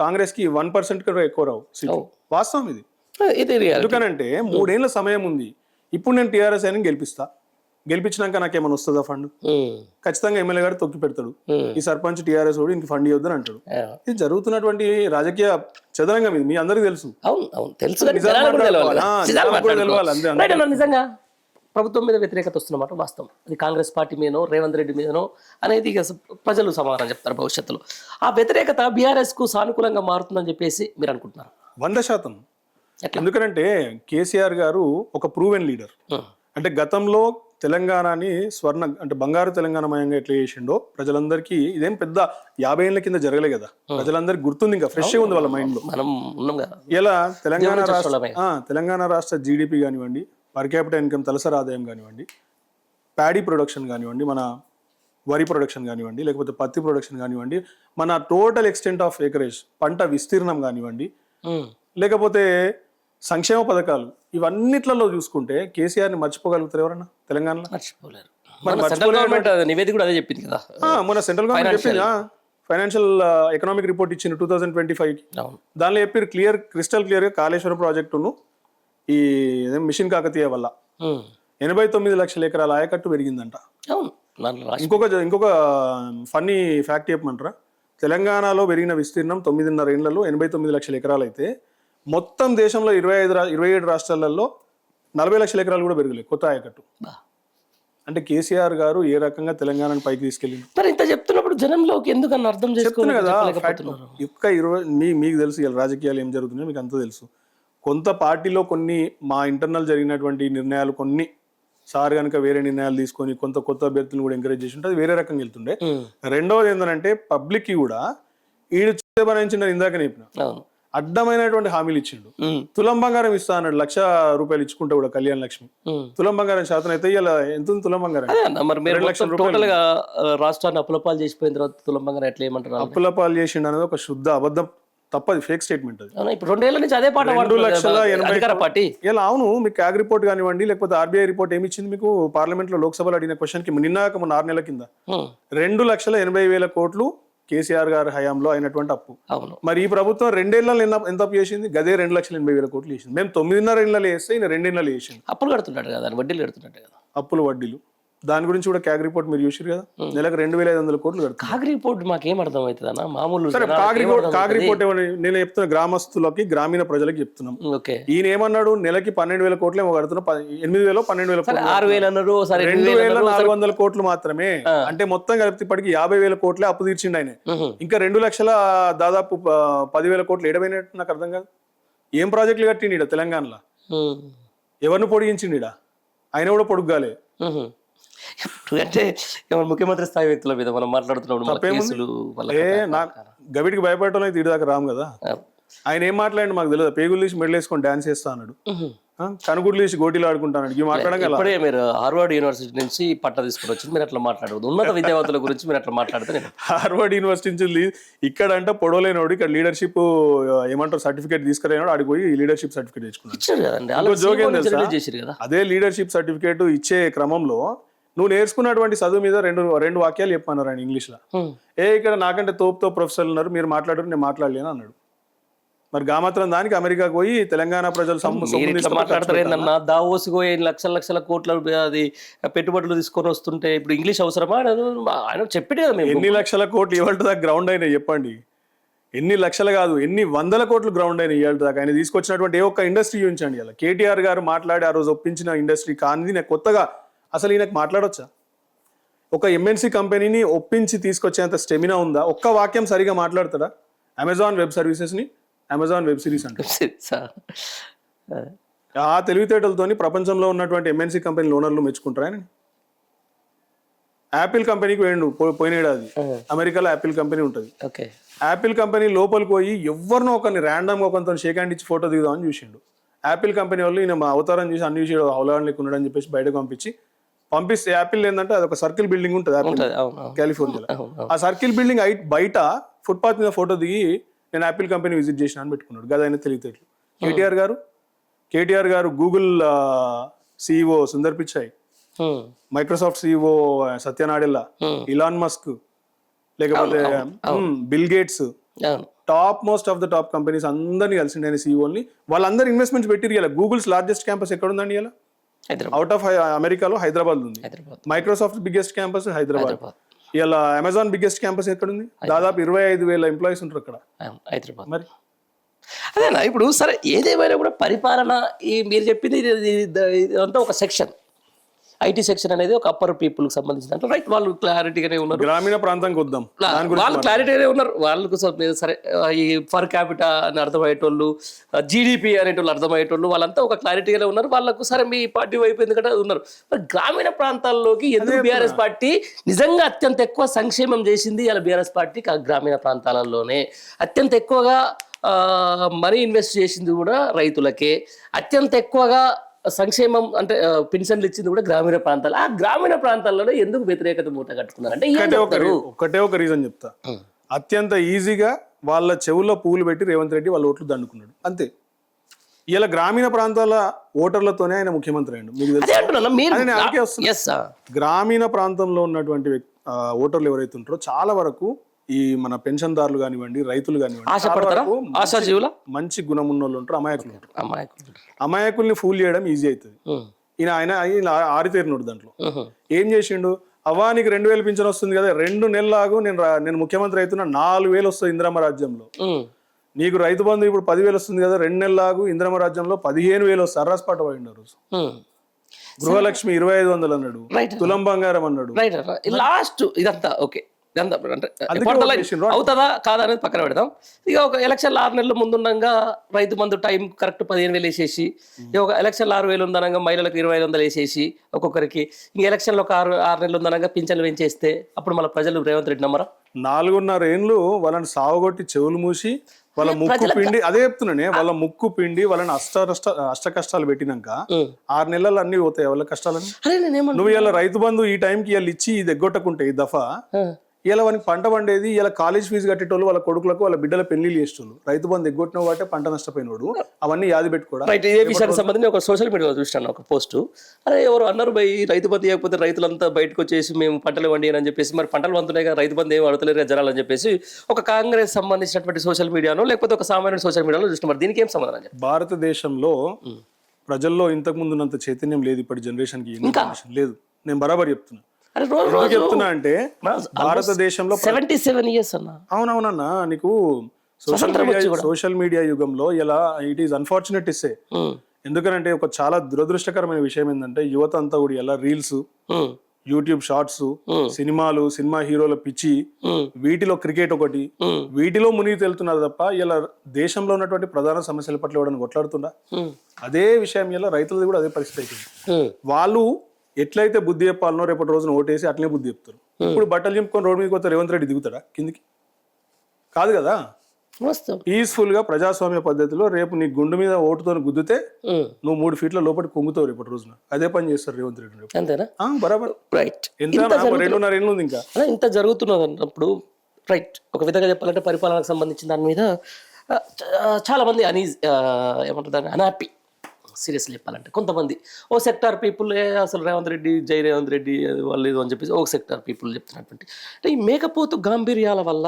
కాంగ్రెస్ కి 1% కూడా ఎక్కువ రావు సీట్లు. వాస్తవం ఇది. ఎందుకనంటే 3 ఏళ్ల సమయం ఉంది. ఇప్పుడు నేను టీఆర్ఎస్ అయినా గెలిపించినాక నాకేమైనా వస్తుందా ఫండ్? ఖచ్చితంగా ఎమ్మెల్యే గారు తొక్కి పెడతాడు. ఈ సర్పంచ్ టీఆర్ఎస్ కూడా ఇంక ఫండ్ ఇవ్వద్దని అంటాడు. ఇది జరుగుతున్నటువంటి రాజకీయ చదరంగం. ఇది మీ అందరికి తెలుసు. నిజంగా ప్రభుత్వం మీద వ్యతిరేకత వస్తున్నమాట వాస్తవం. అది కాంగ్రెస్ పార్టీ మీదనో రేవంత్ రెడ్డి మీదనో అనేది ఇక ప్రజలు సమాధానం చెప్తారు భవిష్యత్తులో. ఆ వ్యతిరేకత బీఆర్ఎస్ కు సానుకూలంగా మారుతుందని చెప్పేసి మీరు అనుకుంటున్నారు? 100%. ఎందుకంటే కేసీఆర్ గారు ఒక ప్రూవెన్ లీడర్. అంటే గతంలో తెలంగాణని అంటే బంగారు తెలంగాణమయంగా ఎట్లా చేసిండో ప్రజలందరికీ, ఇదేం పెద్ద 50 ఏళ్ల కింద జరగలే కదా, ప్రజలందరికీ గుర్తుంది, ఇంకా ఫ్రెష్ ఉంది వాళ్ళ మైండ్ లో. ఇలా తెలంగాణ రాష్ట్ర జీడిపి కానివ్వండి, పర్ క్యాపిటల్ ఇన్కమ్ తలసరి ఆదాయం కానివ్వండి, ప్యాడీ ప్రొడక్షన్ కానివ్వండి, మన వరి ప్రొడక్షన్ కానివ్వండి, లేకపోతే పత్తి ప్రొడక్షన్ కానివ్వండి, మన టోటల్ ఎక్స్టెంట్ ఆఫ్ ఏకరేజ్ పంట విస్తీర్ణం కానివ్వండి, లేకపోతే సంక్షేమ పథకాలు, ఇవన్నిట్లలో చూసుకుంటే కేసీఆర్ ని మర్చిపోగలుగుతారు ఎవరన్నా తెలంగాణలో? మర్చిపోలేరు. నివేదిక కూడా అదే చెప్పింది కదా మన సెంట్రల్ గవర్నమెంట్ చెప్పింది. ఫైనాన్షియల్ ఎకనామిక్ రిపోర్ట్ ఇచ్చింది 2025 కి. దానిలో చెప్పారు క్రిస్టల్ క్లియర్ గా కాళేశ్వరం ప్రాజెక్టును ఈ మిషన్ కాకతీయ వల్ల 89 లక్షల ఎకరాల ఆయకట్టు పెరిగిందంట. ఇంకొక ఫన్నీ ఫ్యాక్ట్ చెప్పమంటారా? తెలంగాణలో పెరిగిన విస్తీర్ణం 9.5 ఏళ్లలో 89 లక్షల ఎకరాలు అయితే మొత్తం దేశంలో 27 రాష్ట్రాలలో 40 లక్షల ఎకరాలు కూడా పెరగలేదు కొత్త ఆయకట్టు. అంటే కేసీఆర్ గారు ఏ రకంగా తెలంగాణను పైకి తీసుకెళ్ళింది. మరి ఇంత చెప్తున్నప్పుడు జనంలోకి ఎందుకన్నా అర్థం చెప్తున్నా కదా. మీకు తెలుసు ఇలా రాజకీయాలు ఏం జరుగుతున్నాయో మీకు అంతా తెలుసు. కొంత పార్టీలో కొన్ని మా ఇంటర్నల్ జరిగినటువంటి నిర్ణయాలు, కొన్ని సార్ కనుక వేరే నిర్ణయాలు తీసుకొని కొత్త అభ్యర్థులను కూడా ఎంకరేజ్ చేసి ఉంటే అది వేరే రకంగా వెళ్తుండే. రెండవది ఏంటంటే పబ్లిక్ కి కూడా ఈడు చూపించిన ఇందాక చెప్పిన అడ్డమైనటువంటి హామీలు ఇచ్చిండు. తులం బంగారం ఇస్తా అన్నాడు, 1,00,000 రూపాయలు ఇచ్చుకుంటా కూడా కళ్యాణ్ లక్ష్మి. తులం బంగారం శాతం అయితే ఇలా ఎంత తులం బంగారం? 2 లక్షల రూపాయలు. రాష్ట్రాన్ని అప్పులపాలు చేసిపోయిన తర్వాత తులం బంగారం ఎట్లా ఏమంటారు? అప్పులపాలు చేసిండు అనేది ఒక శుద్ధ అబద్ధం, తప్పది, ఫేక్ స్టేట్మెంట్ అది. ఇప్పుడు 2 ఏళ్ల నుంచి అదే పాట 2,80,000 పార్టీ. ఇలా అవును, మీకు క్యాగ్ రిపోర్ట్ కానివ్వండి, లేకపోతే ఆర్బీఐ రిపోర్ట్ ఏమి ఇచ్చింది మీకు? పార్లమెంట్ లో లోక్సభలో అడిగిన క్వశ్చన్ కి మొన్న 6 నెలల కింద 2,80,000 కోట్లు కేసీఆర్ గారి హయాంలో అయినటువంటి అప్పు. మరి ఈ ప్రభుత్వం 2 ఏళ్లలో ఎంత అప్పు చేసింది? గదే 2,80,000 కోట్లు చేసింది. మేము 9.5 ఏళ్లలో వేస్తే ఈయన 2 ఏళ్లలో చేసింది. అప్పులు కడుతున్నాడు కదా, వడ్డీలు కడుతున్నాడు కదా. అప్పులు వడ్డీలు దాని గురించి కూడా క్యాగ్ రిపోర్ట్ మీరు చూసారు కదా, నెలకు 2,500 కోట్లు కడుతుంది. కాగ్ రిపోర్ట్ మాకేం అర్థం అవుతుంది అన్న? మామూలు కాగ్ రిపోర్ట్ నేను చెప్తున్నా, గ్రామస్తులకి గ్రామీణ ప్రజలకి చెప్తున్నాం. ఈయన ఏమన్నాడు? నెలకి 12,000 కోట్లు ఏమో కడుతున్నా, 8,000 12,000 కోట్లు, 6,000 అన్నారు, 2,400 కోట్లు మాత్రమే. అంటే మొత్తం కలిపి ఇప్పటికి 50,000 కోట్లే అప్పు తీర్చిండు ఆయన. ఇంకా 2 లక్షల దాదాపు 10,000 కోట్లు ఎడమైనట్టు నాకు అర్థం కాదు. ఏం ప్రాజెక్టులు కట్టిండు ఈడ తెలంగాణలో? ఎవరిని పొడిగించిండు ఈడ? ఆయన కూడా పొడుగ్గాలే. అంటే ముఖ్యమంత్రి స్థాయి వ్యక్తుల మీద మనం మాట్లాడుతున్నాడు. గవిడికి భయపడటం అయితే ఇటు దాకా రాము కదా. ఆయన ఏం మాట్లాడి మాకు తెలియదు. పేగులు తీసి మెడల్ వేసుకొని డాన్స్ చేస్తా అన్నాడు, కనుగుడ్లు తీసి గోటీలు ఆడుకుంటాడు. ఇవి మాట్లాడగల. ఇప్పుడే మీరు హార్వర్డ్ యూనివర్సిటీ నుంచి పట్ట తీసుకుని వచ్చి మీరు అట్లా మాట్లాడదు, ఉన్నత విద్యావంతుల గురించి మీరు అట్లా మాట్లాడితే. హార్వర్డ్ యూనివర్సిటీ నుంచి ఇక్కడ అంటే పొడవలేనోడు, ఇక్కడ లీడర్షిప్ ఏమంటారు సర్టిఫికేట్ తీసుకురాడు, ఆడిపోయి లీడర్షిప్ సర్టిఫికేట్ తెచ్చుకున్నాడు. అదే లీడర్షిప్ సర్టిఫికేట్ ఇచ్చే క్రమంలో నువ్వు నేర్చుకున్నటువంటి చదువు మీద రెండు వాక్యాలు చెప్పన్నారు ఆయన ఇంగ్లీష్ లో. ఇక్కడ నాకంటే తోపుతో ప్రొఫెసర్లు ఉన్నారు, మీరు మాట్లాడారు, నేను మాట్లాడలేను అన్నాడు. మరి మాత్రం దానికి అమెరికాకు పోయి తెలంగాణ ప్రజలు మాట్లాడతారేందన్నా? దావోస్ లక్షల కోట్ల అది పెట్టుబడులు తీసుకొని వస్తుంటే ఇప్పుడు ఇంగ్లీష్ అవసరమా? ఆయన చెప్పితే కదా. ఎన్ని లక్షల కోట్లు ఇవాళ దాకా గ్రౌండ్ అయినాయి చెప్పండి? ఎన్ని లక్షలు కాదు, ఎన్ని 100 కోట్లు గ్రౌండ్ అయినాయి ఇవాళ దాకా. ఆయన తీసుకొచ్చినటువంటి ఏ ఒక్క ఇండస్ట్రీ చూపించండి. ఇలా కేటీఆర్ గారు మాట్లాడి ఆ రోజు ఒప్పించిన ఇండస్ట్రీ కానిది నాకు కొత్తగా అసలు ఈయనకు మాట్లాడొచ్చా? ఒక ఎంఎన్సీ కంపెనీని ఒప్పించి తీసుకొచ్చేంత స్టెమినా ఉందా? ఒక్క వాక్యం సరిగా మాట్లాడతాడా? అమెజాన్ వెబ్ సర్వీసెస్ ని అమెజాన్ వెబ్ సిరీస్ అంటే ఆ తెలివితేటలతోని ప్రపంచంలో ఉన్నటువంటి ఎంఎన్సీ కంపెనీ ఓనర్లు మెచ్చుకుంటారని. యాపిల్ కంపెనీకి వేయండు పోయిన ఏడాది, అమెరికాలో యాపిల్ కంపెనీ ఉంటుంది. ఓకే. యాపిల్ కంపెనీ లోపలికి పోయి ఎవరినో ఒకరిని ర్యాండమ్గా ఒకరితో షేక్ హ్యాండ్ ఇచ్చి ఫోటో దిగుదామని చూసిండు. యాపిల్ కంపెనీ వాళ్ళు ఈయన మా అవతారం చూసి అన్ని విషయాలు అవలాన్ లేకుండా అని చెప్పేసి బయటకు పంపిస్తే యాపిల్ ఏంటంటే అది ఒక సర్కిల్ బిల్డింగ్ ఉంటుంది యాపిల్ కాలిఫోర్నియాలో. ఆ సర్కిల్ బిల్డింగ్ బయట ఫుట్పాత్ మీద ఫోటో దిగి నేను యాపిల్ కంపెనీ విజిట్ చేసిన అని పెట్టుకున్నాడు. గదైనా తెలివితేటలు. KTR garu Google CEO Sundar Pichai, Microsoft CEO Satya Nadella, Elon Musk, లేకపోతే Bill Gates, top most of the top companies అందరినీ కలిసిండే సిఇఓని. వాళ్ళందరూ ఇన్వెస్ట్మెంట్స్ పెట్టిరు. ఇలా గూగుల్స్ లార్జెస్ట్ క్యాంపస్ ఎక్కడ ఉందండి? ఇలా అవుట్ ఆఫ్ అమెరికాలో హైదరాబాద్ ఉంది. Microsoft biggest campus Hyderabad. ఇలా అమెజాన్ బిగ్గెస్ట్ క్యాంపస్ ఎక్కడ ఉంది? దాదాపు 25,000 ఎంప్లాయీస్ ఉంటారు అక్కడ హైదరాబాద్. మరి అదేనా ఇప్పుడు సరే ఏదేమైనా కూడా పరిపాలన ఈ మీరు చెప్పింది అంతా ఒక సెక్షన్, ఐటీ సెక్షన్ అనేది ఒక అప్పర్ పీపుల్ కి సంబంధించిన రైట్. వాళ్ళు క్లారిటీగానే ఉన్నారు. గ్రామీణ ప్రాంతానికి వద్దాం, వాళ్ళు క్లారిటీగానే ఉన్నారు. వాళ్ళకు సరే ఈ పర్ క్యాపిటా అని అర్థమయ్యేటోళ్ళు, జీడిపి అనేటోళ్ళు అర్థమయ్యేటోళ్ళు, వాళ్ళంతా ఒక క్లారిటీగానే ఉన్నారు. వాళ్ళకు సరే మీ పార్టీ వైపు ఎందుకంటే ఉన్నారు. మరి గ్రామీణ ప్రాంతాల్లోకి ఎందుకు బీఆర్ఎస్ పార్టీ నిజంగా అత్యంత ఎక్కువ సంక్షేమం చేసింది ఇలా బీఆర్ఎస్ పార్టీ గ్రామీణ ప్రాంతాలలోనే అత్యంత ఎక్కువగా మనీ ఇన్వెస్ట్ చేసింది కూడా రైతులకే, అత్యంత ఎక్కువగా సంక్షేమం అంటే పెన్షన్లు ఇచ్చింది కూడా గ్రామీణ ప్రాంతాలు. ఆ గ్రామీణ ప్రాంతాల్లో ఎందుకు వ్యతిరేకత మూట కట్టుకున్నారు అంటే ఒకటే ఒక రీజన్ చెప్తా. అత్యంత ఈజీగా వాళ్ళ చెవుల్లో పూలు పెట్టి రేవంత్ రెడ్డి వాళ్ళ ఓట్లు దండుకున్నాడు అంతే. ఇలా గ్రామీణ ప్రాంతాల ఓటర్లతోనే ఆయన ముఖ్యమంత్రి అయ్యాడు. మీకు తెలుసు గ్రామీణ ప్రాంతంలో ఉన్నటువంటి ఓటర్లు ఎవరైతే ఉంటారో చాలా వరకు ఈ మన పెన్షన్దారులు కానివ్వండి, రైతులు కానివ్వండి, మంచి గుణం ఉన్న వాళ్ళు ఉంటారు, అమాయకులు ఉంటారు. అమాయకుల్ని ఫూల్ చేయడం ఈజీ అవుతుంది. ఆయన ఆరితేరినోడు దాంట్లో. ఏం చేసిండు? నీకు 2,000 పింఛన్ వస్తుంది కదా, 2 నెలలు ఆగు, నేను ముఖ్యమంత్రి అవుతున్నా, 4,000 వస్తుంది ఇందిరమ్మ రాజ్యంలో. నీకు రైతు బంధు ఇప్పుడు 10,000 వస్తుంది కదా, 2 నెలలు ఆగు, ఇందిరమ్మ రాజ్యంలో 15,000 వస్తుంది. సర్రాస్పాట పోయిండు. గృహలక్ష్మి 2,500 అన్నాడు, తులం బంగారం అన్నాడు. లాస్ట్ ఇదంతా ఓకే, అవుతుందా కాదా అనేది పక్కన పెడదాం. ఇక ఒక ఎలక్షన్లు 6 నెలల ముందుండగా రైతు బంధు టైం కరెక్ట్ 15,000 వేసేసి, ఒక ఎలక్షన్లు 6,000 ఉందనగా మహిళలకు 2,500 వేసేసి ఒక్కొక్కరికి, ఇంక ఎలక్షన్లో ఒక 6 నెలలు ఉందనగా పింఛన్లు పెంచేస్తే అప్పుడు మళ్ళీ ప్రజలు రేవంత్ రెడ్డి నమ్మరా? 4.5 ఏళ్ళు వాళ్ళని సావగొట్టి చెవులు మూసి వాళ్ళ ముక్కు పిండి, అదే చెప్తున్నానే, వాళ్ళ ముక్కు పిండి వాళ్ళని అష్ట కష్టాలు పెట్టినాక 6 నెలలు అన్ని పోతాయి వాళ్ళ కష్టాలని. నువ్వు ఇలా రైతు బంధు ఈ టైంకి ఇలా ఇచ్చి ఇది ఎగ్గొట్టకుంటే ఈ దఫా ఇలా వానికి పంట పండేది, ఇలా కాలేజ్ ఫీజు కట్టేటోళ్ళు, వాళ్ళ కొడుకులకు వాళ్ళ బిడ్డల పెళ్లిళ్ళు చేసేటోళ్ళు. రైతు బంధు ఎగ్గొట్టిన వాటే పంట నష్టపోయినోడు, అవన్నీ యాది పెట్టుకోవడం. రైట్. ఏ విషయానికి సంబంధించి ఒక సోషల్ మీడియాలో చూస్తాను ఒక పోస్టు, అరే ఎవరు అన్నారు రైతు బంధు ఇవ్వకపోతే రైతులంతా బయటకు వచ్చేసి మేము పంటలు వండి అని చెప్పేసి, మరి పంటలు వంతున్నాయి కదా, రైతు బంధు ఏం అడతలేరు జనాలని చెప్పేసి ఒక కాంగ్రెస్ సంబంధించినటువంటి సోషల్ మీడియాలో లేకపోతే ఒక సామాన్య సోషల్ మీడియాలో చూస్తాం. మరి దీనికి ఏం సమాధానం? భారతదేశంలో ప్రజల్లో ఇంతకు ముందు ఉన్నంత చైతన్యం లేదు ఇప్పటి జనరేషన్కి, లేదు. నేను బరాబర్ చెప్తున్నా. చెప్తున్నా అంటే భారతదేశంలో 77 years అన్న. అవునవునన్నా, నీకు సోషల్ మీడియా యుగంలో ఇలా ఇట్ ఈస్ అన్ఫార్చునేట్ ఇస్తే. ఎందుకంటే ఒక చాలా దురదృష్టకరమైన విషయం ఏంటంటే యువత అంతా కూడా ఇలా రీల్స్, యూట్యూబ్ షార్ట్స్, సినిమాలు, సినిమా హీరోల పిచ్చి, వీటిలో క్రికెట్ ఒకటి, వీటిలో మునిగి తేలుతున్నారు తప్ప ఇలా దేశంలో ఉన్నటువంటి ప్రధాన సమస్యల పట్ల ఎవడని కొట్లాడుతుందా? అదే విషయం ఇలా రైతులది కూడా అదే పరిస్థితి అవుతుంది. వాళ్ళు ఎట్లయితే బుద్ధి చెప్పాలనో రేపటి రోజున ఓటేసి అట్లనే బుద్ధి చెప్తారు. ఇప్పుడు బట్టలు చింపుకొని రోడ్డు మీదకి పోతే రేవంత్ రెడ్డి దిగుతాడా కిందికి? కాదు కదా. పీస్ఫుల్ గా ప్రజాస్వామ్య పద్ధతిలో రేపు నీ గుండు మీద ఓటుతో గుద్దితే నువ్వు 3 ఫీట్ల లోపలి కొంగుతావు రేపటి రోజున. అదే పని చేస్తారు రేవంత్ రెడ్డి. అంతేనా? బరాబర్. రైట్. ఎంత 2.5 ఏళ్ళు ఉంది ఇంకా ఇంత జరుగుతున్నది అన్నప్పుడు రైట్. ఒక విధంగా చెప్పాలంటే పరిపాలనకు సంబంధించిన దాని మీద చాలా మంది ఏమంటారు దాన్ని అన్హ్యాపీ. సీరియస్లీ చెప్పాలంటే కొంతమంది ఓ సెక్టార్ పీపుల్ అసలు రేవంత్ రెడ్డి జై రేవంత్ రెడ్డి వాళ్ళు అని చెప్పేసి ఒక సెక్టార్ పీపుల్ చెప్తున్నటువంటి అంటే ఈ మేకపోతు గాంభీర్యాల వల్ల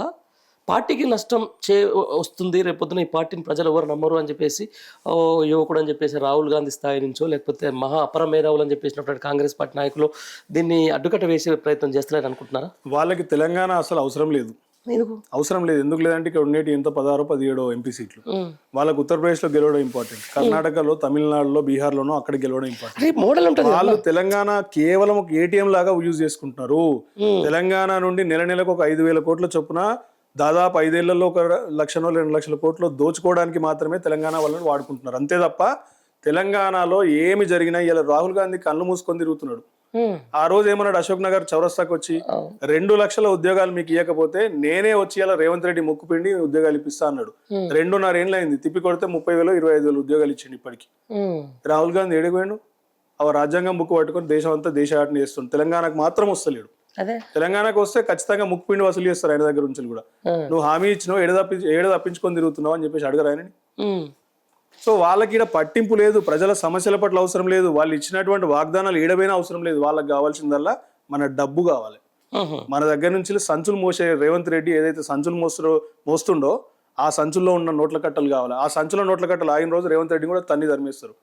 పార్టీకి నష్టం వస్తుంది, రేపొద్దున ఈ పార్టీని ప్రజలు ఎవరు నమ్మరు అని చెప్పేసి యువకుడు అని చెప్పేసి రాహుల్ గాంధీ స్థాయి నుంచో లేకపోతే మహా అపర మేధావులు అని చెప్పేసినటువంటి కాంగ్రెస్ పార్టీ నాయకులు దీన్ని అడ్డుకట్ట వేసే ప్రయత్నం చేస్తలేరు అనుకుంటున్నారా? వాళ్ళకి తెలంగాణ అసలు అవసరం లేదు. అవసరం లేదు. ఎందుకు లేదంటే ఇక్కడ ఉండేటి ఎంత 16-17 ఎంపీ సీట్లు. వాళ్ళకి ఉత్తరప్రదేశ్ లో గెలవడం ఇంపార్టెంట్, కర్ణాటకలో, తమిళనాడులో, బీహార్లోనో అక్కడ గెలవడం ఇంపార్టెంట్. వాళ్ళు తెలంగాణ కేవలం ఒక ఏటీఎం లాగా యూజ్ చేసుకుంటున్నారు. తెలంగాణ నుండి నెలకు ఒక 5,000 కోట్ల చొప్పున దాదాపు 5 ఏళ్లలో 1 లక్షనో 2 లక్షల కోట్లు దోచుకోవడానికి మాత్రమే తెలంగాణ వాళ్ళని వాడుకుంటున్నారు. అంతే తప్ప తెలంగాణలో ఏమి జరిగినా ఇలా రాహుల్ గాంధీ కళ్ళు మూసుకొని తిరుగుతున్నాడు. ఆ రోజు ఏమన్నాడు అశోక్ నగర్ చౌరస్తాకి వచ్చి 2 లక్షల ఉద్యోగాలు మీకు ఇవ్వకపోతే నేనే వచ్చి ఇలా రేవంత్ రెడ్డి ముక్కు పిండి ఉద్యోగాలు ఇప్పిస్తా అన్నాడు. 2.5 ఏళ్ళు అయింది, తిప్పి కొడితే 30,000 25,000 ఉద్యోగాలు ఇచ్చిండు ఇప్పటికి. రాహుల్ గాంధీ ఏడిపోయాడు? ఆ రాజ్యాంగం బుక్ పట్టుకొని దేశం అంతా దేశాటన చేస్తుంది. తెలంగాణకు మాత్రం వస్తలేడు. తెలంగాణకు వస్తే ఖచ్చితంగా ముక్కు పిండి వసూలు చేస్తారు ఆయన దగ్గర నుంచి కూడా. నువ్వు హామీ ఇచ్చినావు, ఏడ తప్పించుకొని తిరుగుతున్నావు అని చెప్పేసి అడగరు ఆయనని. సో వాళ్ళకి ఈడ పట్టింపు లేదు, ప్రజల సమస్యల పట్ల అవసరం లేదు, వాళ్ళు ఇచ్చినటువంటి వాగ్దానాలు ఈడబైనా అవసరం లేదు. వాళ్ళకి కావాల్సిందల్లా మన డబ్బు కావాలి. మన దగ్గర నుంచి సంచులు మోసే రేవంత్ రెడ్డి ఏదైతే సంచులు మోస్తుండో ఆ సంచుల్లో ఉన్న నోట్ల కట్టలు కావాలి. ఆ సంచుల నోట్ల కట్టలు ఆగిన రోజు రేవంత్ రెడ్డి కూడా తన్ని ధర్మిస్తారు.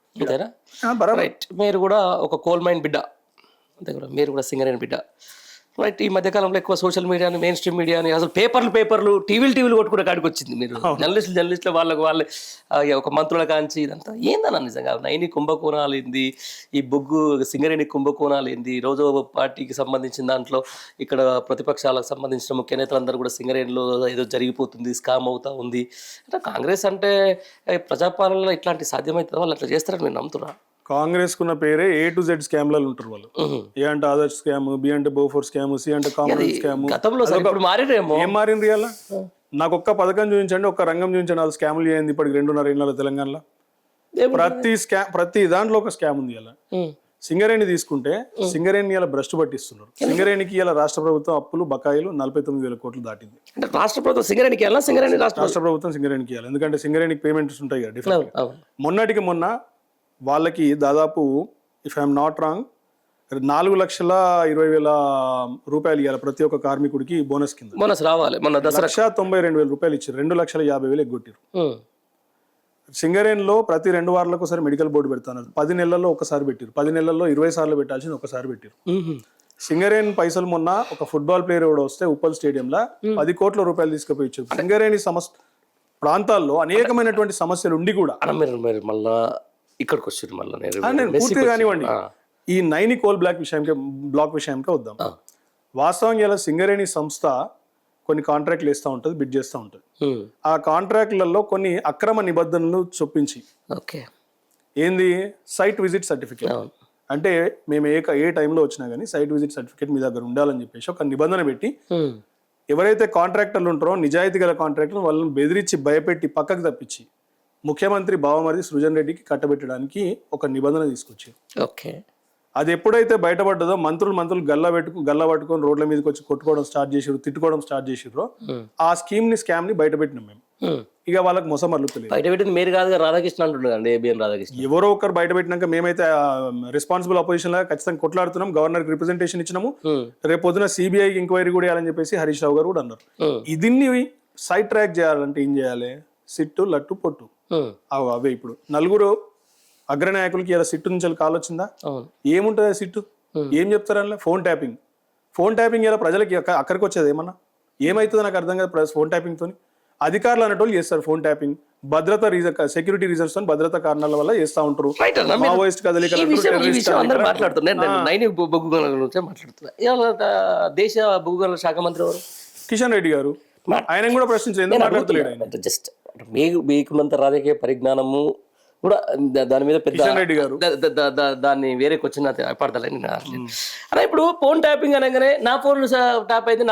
మీరు కూడా ఒక కోల్ మైన్ బిడ్డ, అంతే కూడా మీరు కూడా సింగరేణి బిడ్డ. రైట్, ఈ మధ్యకాలంలో ఎక్కువ సోషల్ మీడియాని, మెయిన్ స్ట్రీమ్ మీడియాని, అసలు పేపర్లు టీవీలు కొట్టుకునే కాడికి వచ్చింది. మీరు జర్నలిస్టులు వాళ్ళకి ఒక మంత్రుల కాంచి ఇదంతా ఏందన్నా నిజంగా నైని కుంభకోణాలు ఏంది, ఈ బొగ్గు సింగరేణి కుంభకోణాలు ఏంది, రోజు పార్టీకి సంబంధించిన దాంట్లో ఇక్కడ ప్రతిపక్షాలకు సంబంధించిన ముఖ్య నేతలందరూ కూడా సింగరేణిలో ఏదో జరిగిపోతుంది, స్కామ్ అవుతా ఉంది అంటే కాంగ్రెస్ అంటే ప్రజాపాలనలో ఇట్లాంటి సాధ్యమవుతుందో వాళ్ళు అట్లా చేస్తారని మీరు నమ్ముతున్నా? కాంగ్రెస్ కున్న పేరే A to Z స్కామ్లలో ఉంటారు వాళ్ళు. ఏ అంటే ఆదర్శ్ స్కామ్, బి అంటే బోఫోర్ స్కామ్, సి అంటే కామన్ స్కామ్. ఏం మారింది ఇవాళ? నాకు ఒక్క పథకం చూపించండి, ఒక్క రంగం చూపించండి, వాళ్ళు స్కాములు చేయండి ఇప్పటికి 2.5 ఏళ్ళ తెలంగాణలో. ప్రతి దాంట్లో ఒక స్కామ్ ఉంది. ఇలా సింగరేణి తీసుకుంటే సింగరేణి ఇలా భ్రష్టు పట్టిస్తున్నారు. సింగరేణికి ఇలా రాష్ట్ర ప్రభుత్వం అప్పులు బకాయిలు 49,000 కోట్లు దాటింది. రాష్ట్ర ప్రభుత్వం సింగరేణికి రాష్ట్ర ప్రభుత్వం సింగరేణికి ఇవ్వాలి, ఎందుకంటే సింగరేణికి పేమెంట్స్ ఉంటాయి కదా డిఫరెంట్. మొన్నటికి మొన్న వాళ్ళకి దాదాపు ఇఫ్ ఐఎమ్ నాట్ రాంగ్ 4,20,000 రూపాయలు ఇవ్వాలి ప్రతి ఒక్క కార్మికుడికి బోనస్ కింద. బోనస్ రావాలి. 1,92,000 రూపాయలు ఇచ్చారు, 2,50,000 ఎగ్గొట్టారు. సింగరేణిలో ప్రతి 2 వారాలకు ఒకసారి మెడికల్ బోర్డు పెడతారు. 10 నెలల్లో ఒకసారి పెట్టారు, 10 నెలల్లో 20 సార్లు పెట్టాల్సింది ఒకసారి పెట్టారు. సింగరేణి పైసలు మొన్న ఒక ఫుట్బాల్ ప్లేయర్ కూడా వస్తే ఉప్పల్ స్టేడియంలో 10 కోట్ల రూపాయలు తీసుకుపోయి ఇచ్చారు. సింగరేణి ప్రాంతాల్లో అనేకమైనటువంటి సమస్యలు ఉండి కూడా మళ్ళా ఇక్కడికి వచ్చారు. మళ్ళీ నేను పూర్తిగా కానివ్వండి, ఈ నైని కోల్ బ్లాక్ విషయానికి వద్దాం. వాస్తవంగా ఇలా సింగరేణి సంస్థ కొన్ని కాంట్రాక్ట్లు వేస్తూ ఉంటుంది, బిడ్ చేస్తూ ఉంటుంది. ఆ కాంట్రాక్ట్లలో కొన్ని అక్రమ నిబంధనలు చొప్పించి ఏంది సైట్ విజిట్ సర్టిఫికేట్ అంటే మేము ఏ టైంలో వచ్చినా కానీ సైట్ విజిట్ సర్టిఫికేట్ మీ దగ్గర ఉండాలని చెప్పేసి ఒక నిబంధన పెట్టి ఎవరైతే కాంట్రాక్టర్లు ఉంటారో నిజాయితీ గల కాంట్రాక్టర్లు వాళ్ళని బెదిరించి భయపెట్టి పక్కకు తప్పించి ముఖ్యమంత్రి బావమరిది సృజన్ రెడ్డికి కట్టబెట్టడానికి ఒక నిబంధన తీసుకొచ్చారు. అది ఎప్పుడైతే బయటపడ్డదో మంత్రులు గల్లా పట్టుకొని రోడ్ల మీదకి వచ్చి కొట్టుకోవడం స్టార్ట్ చేసారు, తిట్టుకోవడం స్టార్ట్ చేసారు. ఆ స్కామ్ ని బయట పెట్టినాం మేము. ఇక వాళ్ళకి మొసం మరలుతలేదు. బయట పెట్టింది మీరు కాదు, రాధాకృష్ణ అంటుండదండి, ఏబిఎన్ రాధాకృష్ణ. ఎవరో ఒకరు బయట పెట్టినాక మేమైతే రెస్పాన్సిబుల్ అపోజిషన్ లాగా ఖచ్చితంగా కొట్లాడుతున్నాం, గవర్నర్ కి రిప్రజెంటేషన్ ఇచ్చినాము. రేపు పొద్దున సిబిఐకి ఎంక్వైరీ కూడా చేయాలని చెప్పేసి హరీష్ రావు గారు కూడా అన్నారు. దీన్ని సైడ్ ట్రాక్ చేయాలంటే ఏం చేయాలి? సిట్టు లట్టు పొట్టు అవే. ఇప్పుడు 4 అగ్రనాయకులకి ఇలా సిట్టు నుంచి కాల్ వచ్చిందా? ఏముంటుంది సిట్టు? ఏం చెప్తారు అందులో? ఫోన్ ట్యాపింగ్ ఇలా ప్రజలకి అక్కడికి వచ్చేది ఏమన్నా ఏమవుతుందో నాకు అర్థం కాదు. ఫోన్ ట్యాపింగ్ తోని అధికారులు అనేటోళ్ళు చేస్తారు ఫోన్ ట్యాపింగ్. సెక్యూరిటీ రీజన్స్ తో భద్రతా కారణాల వల్ల చేస్తూ ఉంటారు. మావోయిస్ట్ కదలికలు దేశ భూగోళ శాఖ మంత్రి ఎవరు? కిషన్ రెడ్డి గారు. ఆయన కూడా ప్రశ్నించారు, ఎందుకు మాట్లాడతలేడు ఆయన? జస్ట్ మీకు అంత రాజకీయ పరిజ్ఞానము కూడా దాని మీద పెద్ద దాన్ని వేరే క్వశ్చన్ పడతాలని అలా. ఇప్పుడు ఫోన్ ట్యాపింగ్ అనగానే నా ఫోన్ ట్యాప్ అయింది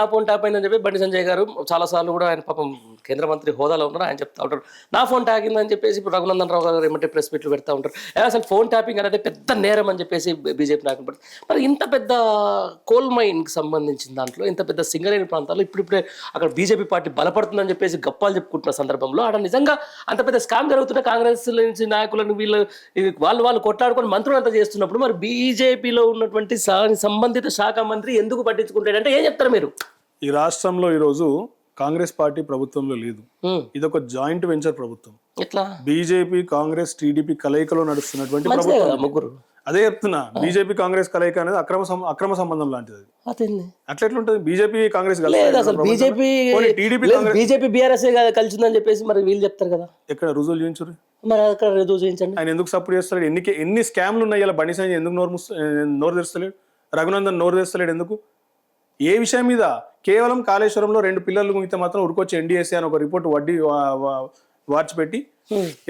అని చెప్పి బండి సంజయ్ గారు చాలా సార్లు కూడా ఆయన పాపం కేంద్ర మంత్రి హోదాలో ఉన్నారు, ఆయన చెప్తా ఉంటారు నా ఫోన్ ట్యాపింగ్ అని చెప్పేసి. ఇప్పుడు రఘునందన్ రావు గారు ఏమంటే ప్రెస్ మీట్లు పెడతా ఉంటారు, అసలు ఫోన్ ట్యాపింగ్ అనేది పెద్ద నేరం అని చెప్పేసి బీజేపీ నాయకులు పడుతుంది. మరి ఇంత పెద్ద కోల్ మైన్కి సంబంధించిన దాంట్లో ఇంత పెద్ద సింగరేణి ప్రాంతాల్లో ఇప్పుడిప్పుడే అక్కడ బీజేపీ పార్టీ బలపడుతుందని చెప్పేసి గప్పాలు చెప్పుకుంటున్న సందర్భంలో ఆడ నిజంగా అంత పెద్ద స్కామ్ జరుగుతున్న కాంగ్రెస్ నుంచి నాయకులను వాళ్ళు కొట్లాడుకొని మంత్రులు అంతా చేస్తున్నప్పుడు మరి బీజేపీలో ఉన్నటువంటి సంబంధిత శాఖ మంత్రి ఎందుకు పట్టించుకుంటాడంటే ఏం చెప్తారు మీరు? ఈ రాష్ట్రంలో ఈరోజు కాంగ్రెస్ పార్టీ ప్రభుత్వంలో లేదు, ఇదొక జాయింట్ వెంచర్ ప్రభుత్వం. ఎట్లా? బీజేపీ కాంగ్రెస్ టీడీపీ కలయికలో నడుస్తున్నటువంటి ప్రభుత్వం. ముగ్గురు అదే చెప్తున్నా, బీజేపీ కాంగ్రెస్ కలయిక అనేది అక్రమ సంబంధం లాంటిది. అట్లా ఎట్లుంటది? బీజేపీ కాంగ్రెస్ బీజేపీ బీఆర్ఎస్ కలిసిందని చెప్పేసి మరి వీళ్ళు చెప్తారు కదా. ఎక్కడ రుజువులు చూపించారు? మరి అక్కడ రుజువు చేయించండి. ఆయన ఎందుకు సపోర్ట్ చేస్తాడు? ఎన్ని స్కామ్లు ఉన్నాయి ఇలా? బండి సంజయ్ ఎందుకు నోరు తెరుస్తలేడు? రఘునందన్ నోరు తెరుస్తలేడు ఎందుకు? ఏ విషయం మీద? కేవలం కాళేశ్వరంలో 2 పిల్లలు ముగితే మాత్రం ఉరికొచ్చి ఎన్డీఎస్ఏ అని ఒక రిపోర్ట్ వాచ్ పెట్టి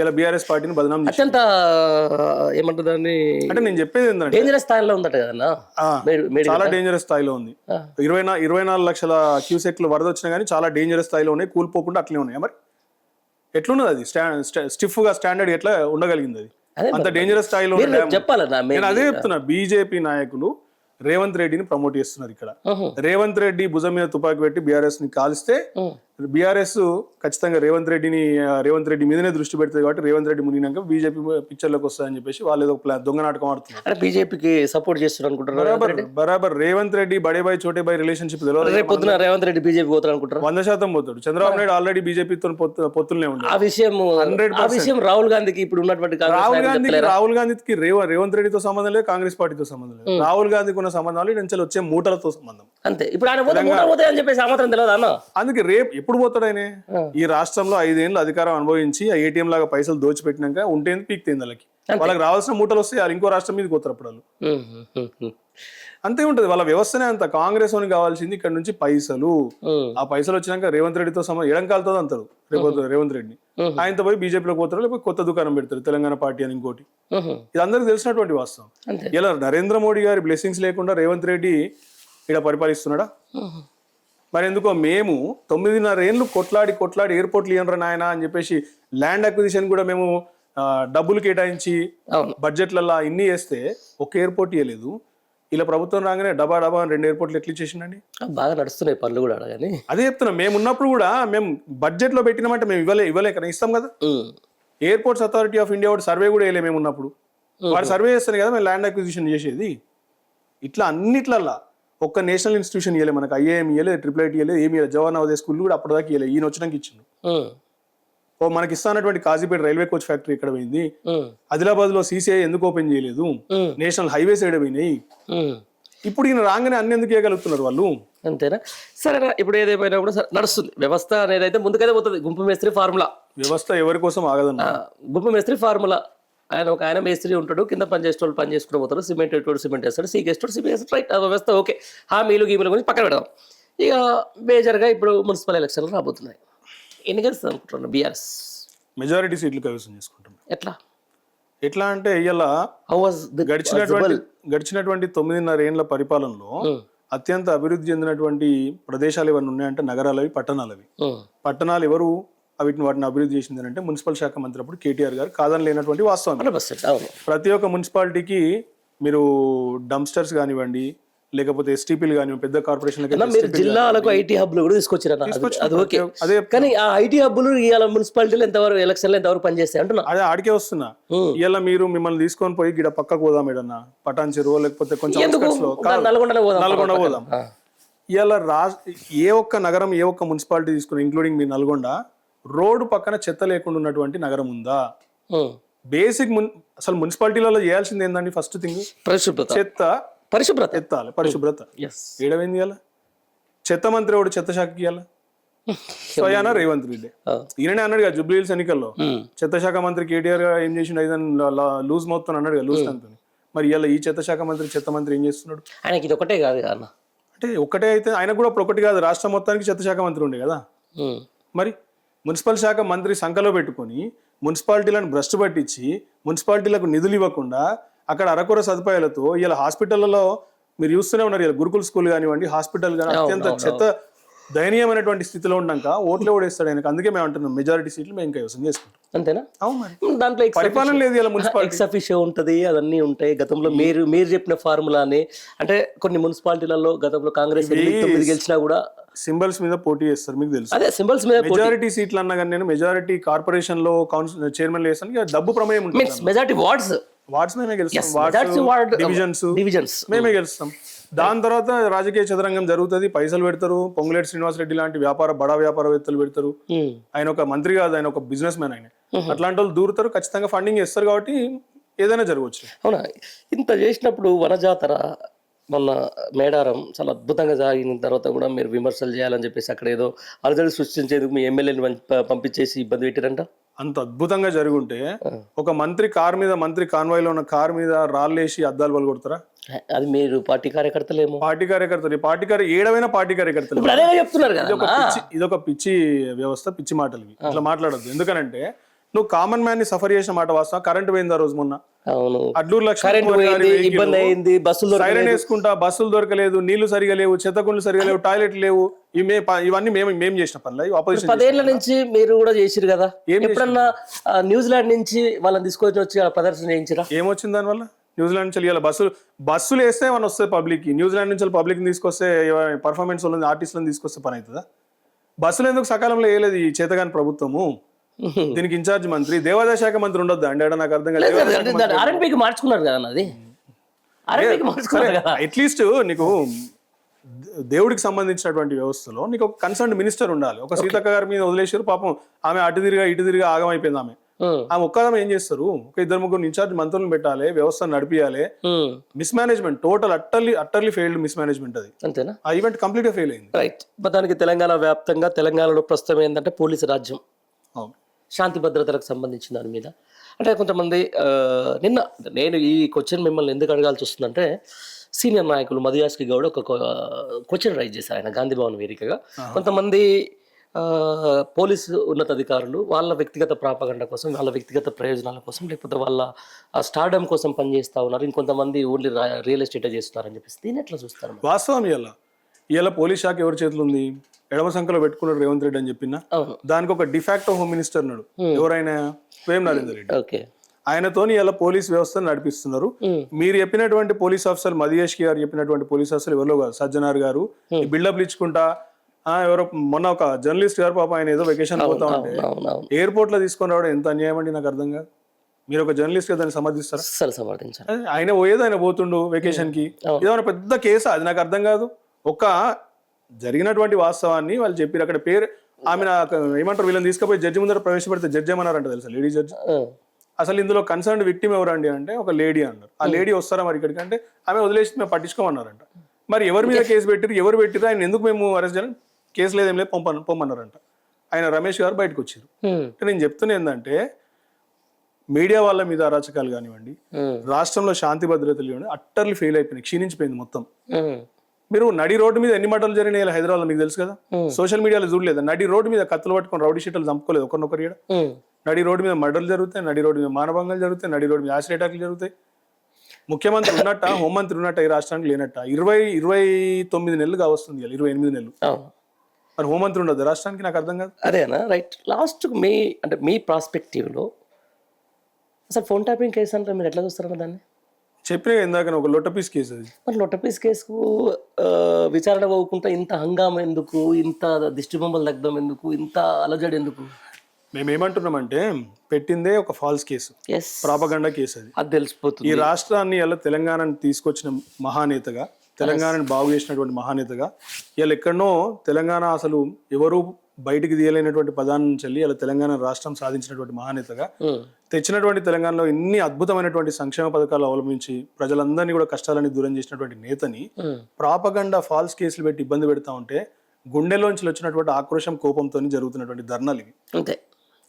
ఇలా బీఆర్ఎస్ పార్టీని బదనాం చేసి అత్యంత ఏమంటారు దాన్ని అంటే నేను చెప్పేది ఏంటంటే డేంజరస్ స్థాయిలో ఉందట కదన్నా చాలా డేంజరస్ స్థాయిలో ఉంది. 24 లక్షల క్యూసెక్లు వరద వచ్చినా కానీ చాలా డేంజరస్ స్థాయిలో ఉన్నాయి, కూలిపోకుండా అట్లే ఉన్నాయి. మరి ఎట్లున్నది అది స్టిఫ్ గా స్టాండర్డ్ ఎట్లా ఉండగలిగింది అది అంత డేంజరస్ స్థాయిలో చెప్పాలన్నా. నేను అదే చెప్తున్నా, బీజేపీ నాయకులు రేవంత్ రెడ్డిని ప్రమోట్ చేస్తున్నారు ఇక్కడ. రేవంత్ రెడ్డి భుజం మీద తుపాకి పెట్టి బీఆర్ఎస్ ని కాలిస్తే బీఆర్ఎస్ ఖచ్చితంగా రేవంత్ రెడ్డి మీదనే దృష్టి పెడుతుంది కాబట్టి రేవంత్ రెడ్డి మునిగినాక బీజేపీ పిక్చర్ లోకి వస్తుందని చెప్పేసి వాళ్ళు ఏదో దొంగ నాటకం ఆడుతున్నారు. బీజేపీకి సపోర్ట్ చేస్తున్నారు అనుకుంటారు. బరాబర్ రేవంత్ రెడ్డి బడే బాయ్ చోటే బాయ్ రిలేషన్షిప్ పొద్దున రేవంత్ రెడ్డి బీజేపీ పోతారు అనుకుంటారు. 100% పోతాడు. చంద్రబాబు నాయుడు ఆల్రెడీ బీజేపీతో పొత్తులనే ఉంది. ఆ విషయం రాహుల్ గాంధీకి ఇప్పుడు ఉన్నటువంటి రాహుల్ గాంధీకి రేవంత్ రెడ్డితో సంబంధం లేదు, కాంగ్రెస్ పార్టీతో సంబంధం లేదు. రాహుల్ గాంధీకి ఉన్న సంబంధాలు నుంచి వచ్చే మూటలతో సంబంధం అంతే. ఇప్పుడు ఆయన పోతే అని చెప్పేసి ఆ మాత్రం తెలియదు అన్న. అందుకే రేపు ఎప్పుడు పోతాడు ఆయన? ఈ రాష్ట్రంలో 5 ఏళ్ళు అధికారం అనుభవించి ఆ ఏటీఎం లాగా పైసలు దోచిపెట్టినాక ఉంటేంది పీక్తేంది వాళ్ళకి రావాల్సిన మూటలు వస్తే వాళ్ళు ఇంకో రాష్ట్రం మీద పోతారు అప్పుడు వాళ్ళు. అంతే ఉంటది వాళ్ళ వ్యవస్థనే అంత. కాంగ్రెస్ అని కావాల్సింది ఇక్కడ నుంచి పైసలు. ఆ పైసలు వచ్చినాక రేవంత్ రెడ్డితో ఎడంకాలతో అంటారు రేవంత్ రెడ్డిని. ఆయనతో పోయి బీజేపీలోకి పోతారు, లేకపోతే కొత్త దుకాణం పెడతారు తెలంగాణ పార్టీ అని ఇంకోటి. ఇది అందరికి తెలిసినటువంటి వాస్తవం. ఇలా నరేంద్ర మోడీ గారి బ్లెస్సింగ్స్ లేకుండా రేవంత్ రెడ్డి ఇక్కడ పరిపాలిస్తున్నాడా? మరి ఎందుకో మేము 9.5 ఏళ్ళు కొట్లాడి ఎయిర్పోర్ట్లు ఇవ్వరా నాయన అని చెప్పేసి ల్యాండ్ అక్విజిషన్ కూడా మేము డబ్బులు కేటాయించి బడ్జెట్లలో ఇన్ని వేస్తే ఒక్క ఎయిర్పోర్ట్ ఇవ్వలేదు. ఇలా ప్రభుత్వం రాగానే డబా 2 ఎయిర్పోర్ట్లు ఎట్లా ఇచ్చేసిండండి. బాగా నడుస్తున్నాయి పనులు కూడా. అదే చెప్తున్నా, మేము ఉన్నప్పుడు కూడా మేము బడ్జెట్ లో పెట్టినామంటే మేము ఇవ్వలే కదా, ఇస్తాం కదా. ఎయిర్పోర్ట్స్ అథారిటీ ఆఫ్ ఇండియా వాడు సర్వే కూడా వేయలే మేము ఉన్నప్పుడు. వాడు సర్వే చేస్తానే కదా మేము ల్యాండ్ అక్విజిషన్ చేసేది. ఇట్లా అన్నిట్లల్లా ఒక్క నేషనల్ ఇన్స్టిట్యూషన్ ఇవ్వలేదు మనకు. ఐఏఎం ఇవ్వలేదు, IIIT ఇవ్వలేదు, ఏమి ఇవ్వలేదు. జవహర్ నవోదయ స్కూల్ కూడా అప్పటిదాకా ఇవ్వలేదు, ఈయన వచ్చినాక ఇచ్చిండు. మనకి ఇస్తానటువంటి కాజీపేట రైల్వే కోచ్ ఫ్యాక్టరీ ఎక్కడ పోయింది? ఆదిలాబాద్ లో CCI ఎందుకు ఓపెన్ చేయలేదు? నేషనల్ హైవేస్ ఎక్కడ పోయినాయి? ఇప్పుడు ఈయన రాగానే అన్ని ఎందుకు ఇవ్వగలుగుతున్నారు వాళ్ళు? అంతేనా? సరే, ఇప్పుడు ఏదేమైనా కూడా నడుస్తుంది వ్యవస్థ అనేది. అయితే ముందుకైతే పోతుంది. గుంపు మేస్త్రి ఫార్ములా వ్యవస్థ ఎవరి కోసం ఆగదన్న. గుంపు మేస్త్రి ఫార్ములా. ఆయన మేస్త్రి ఉంటాడు, కింద పని చేసేటోళ్ళు పని చేసుకుని పోతారు. సిమెంట్ వేసేటోడు సిమెంట్ వేస్తాడు, సీకేస్తాడు సిమెంట్ వేస్తాడు. రైట్, ఆ వ్యవస్థ ఓకే. హామీలు గీమీల గురించి పక్కన పెడదాం. ఇక మేజర్గా ఇప్పుడు మున్సిపల్ ఎలక్షన్లు రాబోతున్నాయి. ఎన్ని గెలుస్తుంది అనుకుంటున్నాను బీఆర్ఎస్? మెజారిటీ సీట్లు కైవసం చేసుకుంటున్నాం. ఎట్లా అంటే ఇవాళ గడిచినటువంటి 9.5 ఏళ్ల పరిపాలనలో అత్యంత అభివృద్ధి చెందినటువంటి ప్రదేశాలు ఏమైనా ఉన్నాయంటే నగరాలవి, పట్టణాలవి. పట్టణాలు ఎవరు వాటిని అభివృద్ధి చేసింది అంటే మున్సిపల్ శాఖ మంత్రి అప్పుడు కేటీఆర్ గారు, కాదని లేనటువంటి వాస్తవం. ప్రతి ఒక్క మున్సిపాలిటీకి మీరు డంప్స్టర్స్ కానివ్వండి, లేకపోతే ఎస్టీపీలు కానివ్వండి, పెద్ద కార్పొరేషన్ జిల్లాలకు ఐటీ హబ్లు కూడా తీసుకొచ్చారు. కానీ ఆ ఐటీ హబ్లు ఇవాళ మున్సిపాలిటీలు ఎంతవరకు ఎలక్షన్లు ఎంతవరకు పనిచేస్తాయి అంటున్నా. అదే ఆడికే వస్తున్నా. ఇలా మిమ్మల్ని తీసుకొని పోయి గిడ పక్కకు పోదాం, ఏడన్నా పటాన్ చెరువు లేకపోతే కొంచెం నల్గొండ పోదాం. ఇలా ఏ ఒక్క నగరం, ఏ ఒక్క మున్సిపాలిటీ తీసుకుని ఇంక్లూడింగ్ మీ నల్గొండ, రోడ్డు పక్కన చెత్త లేకుండా ఉన్నటువంటి నగరం ఉందా? బేసిక్ అసలు మున్సిపాలిటీలలో చేయాల్సింది ఏంటండి? ఫస్ట్ థింగ్ పరిశుభ్రత ఎత్తాలి. పరిశుభ్రత ఏడవైంది ఇవాళ. చెత్త మంత్రి వాడు చెత్త శాఖకి ఇవ్వాలి స్వయాన రేవంత్ రెడ్డి. ఈయననే అన్నాడు కదా జూబ్లీ హిల్స్ ఎన్నికల్లో, చెత్త శాఖ మంత్రి కేటీఆర్ ఏం చేసిండు, లూజ్ మౌత్ అన్నాడు కదా, లూజ్ టంతో. మరి ఇవాళ ఈ చెత్త శాఖ మంత్రి ఏం చేస్తున్నాడు? ఆయనకి ఇది ఒకటే కాదు అన్న. అంటే ఒకటే అయితే ఆయన కూడా ఇప్పుడు ఒకటి కాదు, రాష్ట్రం మొత్తానికి చెత్త శాఖ మంత్రి ఉండే కదా. మరి మున్సిపల్ శాఖ మంత్రి సంఖలో పెట్టుకొని మున్సిపాలిటీలను భ్రష్టు పట్టించి మున్సిపాలిటీలకు నిధులు ఇవ్వకుండా అక్కడ అరకొర సదుపాయాలతో ఇలా హాస్పిటల్లో మీరు చూస్తూనే ఉన్నారు. ఇలా గురుకుల స్కూల్ కానివ్వండి, హాస్పిటల్ కానీ అత్యంత చెత్త దయనీయమైనటువంటి స్థితిలో ఉన్నాక ఓట్లు ఓడేస్తాడు ఆయనకు. అందుకే మేము అంటున్నాం మెజారిటీ సీట్లు మేము కైవసం చేసుకుంటాం. అంతేనా? అవును. దాంట్లో పరిపాలన లేదు, ఇలా మున్సిపాలిటీ ఎక్స్ ఉంటుంది, అవన్నీ ఉంటాయి. గతంలో మీరు చెప్పిన ఫార్ములాని అంటే కొన్ని మున్సిపాలిటీలలో గతంలో కాంగ్రెస్ గెలిచినా కూడా సింబల్స్ మీద పోటీ చేస్తారు, మీకు తెలుసు. అదే సింబల్స్ మీద మెజారిటీ సీట్లు అన్నా కానీ నేను మెజారిటీ కార్పొరేషన్ లో చైర్మన్ చేస్తాను, డబ్బు ప్రమేయం ఉంటుంది. మెజారిటీ వార్డ్స్ మేమే గెలుస్తాం, డివిజన్స్ మేమే గెలుస్తాం. దాని తర్వాత రాజకీయ చదరంగం జరుగుతుంది, పైసలు పెడతారు. పొంగులేటి శ్రీనివాసరెడ్డి లాంటి బడా వ్యాపారవేత్తలు పెడతారు. ఆయన ఒక మంత్రి కాదు, ఆయన ఒక బిజినెస్ మ్యాన్. ఆయన అట్లాంటి వాళ్ళు దూరుతారు, ఖచ్చితంగా ఫండింగ్ చేస్తారు. కాబట్టి ఏదైనా జరగవచ్చు. అవునా? ఇంత చేసినప్పుడు వనజాతర మొన్న మేడారం చాలా అద్భుతంగా జరిగిన తర్వాత కూడా మీరు విమర్శలు చేయాలని చెప్పేసి అక్కడ ఏదో అలజడి సృష్టించేందుకు మీ ఎమ్మెల్యేని పంపించేసి ఇబ్బంది పెట్టారంట. అంత అద్భుతంగా జరుగుంటే ఒక మంత్రి కార్ మీద, మంత్రి కాన్వాయ్ లో ఉన్న కార్ మీద రాళ్ళేసి అద్దాలు పగలగొడతారా? అది మీరు పార్టీ కార్యకర్తలేమో. పార్టీ కార్యకర్తలు, ఈ పార్టీ ఏడవైన పార్టీ కార్యకర్తలు. ఇప్పుడు అదే చెప్తున్నారు కదా. ఇదొక పిచ్చి వ్యవస్థ, పిచ్చి మాటలు ఇవి. ఇట్లా మాట్లాడద్దు. ఎందుకనంటే నువ్వు కామన్ మ్యాన్ ని సఫర్ చేసిన మాట వాస్తవం. కరెంట్ పోయింది ఆ రోజు మొన్న. అవును, అడ్లూరు ఇబ్బంది అయింది, బస్సులు సైరన్ వేసుకుంటా, బస్సులు దొరకలేదు, నీళ్లు సరిగా లేవు, చెత్తకుండ్లు సరిగా లేవు, టాయిలెట్లు లేవు. ఇవన్నీ మేము చేసిన పనులు. ఆపోజిషన్ 10 ఏళ్ల నుంచి మీరు కూడా చేసిరు కదా. ఎప్పుడన్నా న్యూజిలాండ్ నుంచి వాళ్ళని తీసుకొని వచ్చి ప్రదర్శన చేయించరా? ఏమొచ్చింది దానివల్ల? న్యూజిలాండ్ నుంచి ఇవాళ బస్సులు వేస్తే ఏమైనా వస్తాయి పబ్లిక్ కి. న్యూజిలాండ్ నుంచి పబ్లిక్ తీసుకొస్తే, పర్ఫార్మెన్స్ వాళ్ళని, ఆర్టిస్టులను తీసుకొస్తే పని అవుతుందా? బస్సులు ఎందుకు సకాలంలో వేయలేదు ఈ చేతగాని ప్రభుత్వము? దీనికి ఇన్ఛార్జ్ మంత్రి, దేవాదాయ శాఖ మంత్రి ఉండొద్దా అండి? నాకు అర్థం కాదు. ఆర్ఎన్బికి మార్చుకున్నారు కదా అది. అట్లీస్ట్ నీకు దేవుడికి సంబంధించినటువంటి వ్యవస్థలో నీకు ఒక కన్సర్న్ మినిస్టర్ ఉండాలి. ఒక సీతక్క గారి మీద వదిలేసారు పాపం. ఆమె అటు తిరిగా ఆగమైపోయింది. ఆమె ఒక్కదమే ఏం చేస్తారు? ఒక 2-3 ఇన్ఛార్జ్ మంత్రులను పెట్టాలి, వ్యవస్థను నడిపియాలి. Mismanagement, total utterly failed mismanagement అది. అంతేనా? ఆ ఈవెంట్ కంప్లీట్ గా ఫెయిల్ అయింది. రైట్. దానికి తెలంగాణ వ్యాప్తంగా, తెలంగాణలో ప్రస్తుతం ఏంటంటే పోలీసు రాజ్యం, శాంతి భద్రతలకు సంబంధించిన దాని మీద అంటే కొంతమంది నేను ఈ క్వశ్చన్ మిమ్మల్ని ఎందుకు అడగాల్సి వస్తుందంటే, సీనియర్ నాయకులు మధుయాస్కి గౌడ్ ఒక క్వశ్చన్ రైజ్ చేశారు ఆయన గాంధీ భవన్ వేదికగా. కొంతమంది పోలీసు ఉన్నతాధికారులు వాళ్ళ వ్యక్తిగత ప్రాపగండ కోసం, వాళ్ళ వ్యక్తిగత ప్రయోజనాల కోసం, లేకపోతే వాళ్ళ స్టార్డమ్ కోసం పనిచేస్తూ ఉన్నారు. ఇంకొంతమంది ఓన్లీ రియల్ ఎస్టేటే చేస్తున్నారని చెప్పేసి దీన్ని ఎట్లా చూస్తారు? వాస్తవం ఇలా పోలీస్ శాఖ ఎవరి చేతులు ఉంది? ఎడమ సంఖ్యలో పెట్టుకున్నాడు రేవంత్ రెడ్డి అని చెప్పిన దానికి ఒక డిఫాక్టో హోమ్ మినిస్టర్ ఉన్నాడు. ఎవరైనా వేం నరేందర్ రెడ్డి. ఓకే, ఆయనతోని ఇలా పోలీస్ వ్యవస్థను నడిపిస్తున్నారు. మీరు చెప్పినటువంటి పోలీస్ ఆఫీసర్, మధుయేష్ గారు చెప్పినటువంటి పోలీస్ ఆఫీసర్ ఎవరో కాదు, సజ్జనార్ గారు బిల్డప్లు ఇచ్చుకుంటా. ఎవరో మొన్న ఒక జర్నలిస్ట్ గారు పాప ఆయన ఏదో వెకేషన్ పోతా ఉంటే ఎయిర్పోర్ట్ లో తీసుకొని రావడం ఎంత అన్యాయం అండి, నాకు అర్థం కాదు. మీరు ఒక జర్నలిస్ట్ గా దాన్ని సమర్థిస్తారా? ఆయన పోయేది, ఆయన పోతుండు వెకేషన్ కి. ఇదేమైనా పెద్ద కేసా? అది నాకు అర్థం కాదు. ఒక జరిగినటువంటి వాస్తవాన్ని వాళ్ళు చెప్పారు. అక్కడ పేరు ఆమె ఏమంటారు, వీళ్ళని తీసుకుపోయి జడ్జి ముందర ప్రవేశపెడితే జడ్జి ఏమన్నారంట తెలుసా? Lady judge. అసలు ఇందులో కన్సర్న్ విక్టిమ్ ఎవరండి అంటే ఒక లేడీ అన్నారు. ఆ లేడీ వస్తారా మరి ఇక్కడికి అంటే ఆమె వదిలేసి మేము పట్టించుకోమన్నారంట. మరి ఎవరి మీద కేసు పెట్టిరు, ఎవరు పెట్టిరు, ఆయన ఎందుకు మేము అరెస్ట్ చేయాలి, కేసు లేదేం లేదు పొమ్మన్నారంట. ఆయన రమేష్ గారు బయటకు వచ్చారు. నేను చెప్తున్నా ఏంటంటే, మీడియా వాళ్ళ మీద అరాచకాలు కానివ్వండి, రాష్ట్రంలో శాంతి భద్రతలు కానివ్వండి, అట్టర్లీ ఫెయిల్ అయిపోయినాయి, క్షీణించిపోయింది మొత్తం. మీరు నడి రోడ్డు మీద ఎన్ని మటలు జరిగినాయి హైదరాబాద్ మీకు తెలుసు కదా. సోషల్ మీడియాలో చూడలేదు, నడి రోడ్డు మీద కత్తులు పట్టుకొని రౌడీ షీటలు చంపుకోలేదు ఒకరినొకరు. నడి రోడ్డు మీద మర్డర్లు జరుగుతాయి, నడి రోడ్డు మీద మానభంగాలు జరుగుతాయి, నడి రోడ్డు మీద యాసిడ్ అటాక్లు జరుగుతాయి. ముఖ్యమంత్రి ఉన్నట్ట, హోంమంత్రి ఉన్నట్ట ఈ రాష్ట్రానికి లేనట్ట. 29 నెలలు కావస్తుంది, 28 నెలలు. మరి హోంమంత్రి ఉండదు రాష్ట్రానికి, నాకు అర్థం కాదు. అదేనా? రైట్. లాస్ట్ మీ ప్రాస్పెక్టివ్లో అసలు ఫోన్ ట్యాపింగ్ కేసు అంటే మీరు ఎట్లా చూస్తారన్న దాన్ని? చెప్పిన ఇందాక ఒక లొట్టపీస్ కేసు అది. మరి లొట్టపీస్ కేసుకు విచారణ పోకుండా ఇంత హంగామా ఎందుకు, ఇంత దిష్టి బొమ్మలు దగ్ధం ఎందుకు, ఇంత అలజడి ఎందుకు? మేమేమంటున్నామంటే, పెట్టిందే ఒక ఫాల్స్ కేసు, ప్రాపగండా కేసు. అది తెలిసిపోతుంది. ఈ రాష్ట్రాన్ని ఇలా తెలంగాణని తీసుకొచ్చిన మహానేతగా, తెలంగాణని బాగు చేసినటువంటి మహానేతగా, ఇలా ఎక్కడనో తెలంగాణ అసలు ఎవరు బయటికి తీయలేనటువంటి పదాన్ని నుంచి వెళ్ళి ఇలా తెలంగాణ రాష్ట్రం సాధించినటువంటి మహానేతగా తెచ్చినటువంటి తెలంగాణలో ఇన్ని అద్భుతమైనటువంటి సంక్షేమ పథకాలు అవలంబించి ప్రజలందరినీ కూడా కష్టాలని దూరం చేసినటువంటి నేతని ప్రాపగండా ఫాల్స్ కేసులు పెట్టి ఇబ్బంది పెడతా ఉంటే గుండెలోంచి వచ్చినటువంటి ఆక్రోశం, కోపంతో జరుగుతున్నటువంటి ధర్నాలు ఇవి.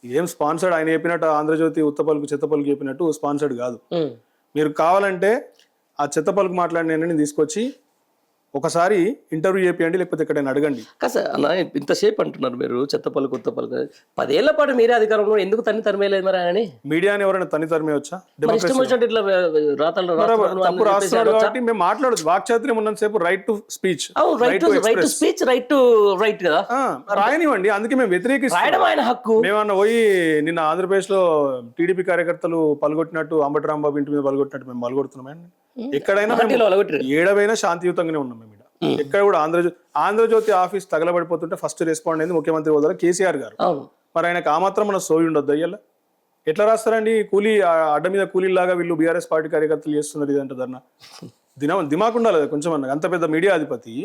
ఇదేం స్పాన్సర్డ్ ఆయన చెప్పినట్టు ఆంధ్రజ్యోతి ఉత్తపలుకు చెత్తపలుకు చెప్పినట్టు స్పాన్సర్డ్ కాదు. మీరు కావాలంటే ఆ చెత్తపలుకు మాట్లాడిన తీసుకొచ్చి ఒకసారి ఇంటర్వ్యూ చేయండి, లేకపోతే ఎక్కడైనా అడగండి. అన్న ఇంతసేపు అంటున్నారు మీరు చెత్తపలుకు ఉత్తపలుకు. 10 ఏళ్ల పాటు మీరే అధికారంలో ఎందుకు తరిమేలేదు మరి అని? మీడియాని ఎవరైనా తరిమేయొచ్చా? తప్పు రాస్తున్నారు కాబట్టి మేము మాట్లాడచ్చు. వాక్చాతుర్యం ఉన్నంతసేపు రైట్ టు స్పీచ్, రైట్ కదా, రాయనివ్వండి. అందుకే మేము వ్యతిరేకిస్తాం. ఆయన హక్కు. మేమన్నా పోయి నిన్న ఆంధ్రప్రదేశ్ లో టీడీపీ కార్యకర్తలు పలుగొట్టినట్టు, అంబటి రాంబాబు ఇంటి మీద పలుగొట్టినట్టు మేము పలుగొడుతున్నాం. ఎక్కడైనా ఏడవైనా శాంతియుతంగానే ఉన్నాం మేము. ఎక్కడ కూడా ఆంధ్రజ్యోతి ఆఫీస్ తగలబడిపోతుంటే ఫస్ట్ రెస్పాండ్ అయింది ముఖ్యమంత్రి హోదాలో కేసీఆర్ గారు. మరి ఆయనకు ఆ మాత్రం మన సోయి ఉండొద్దు. అయ్యల్లా ఎట్లా రాస్తారండి? కూలీ అడ్డ మీద కూలీలాగా వీళ్ళు బీఆర్ఎస్ పార్టీ కార్యకర్తలు చేస్తున్నారు ఇదంటే ధర్నా. దిమాకు ఉండాలి కదా కొంచెం అన్న. అంత పెద్ద మీడియా అధిపతి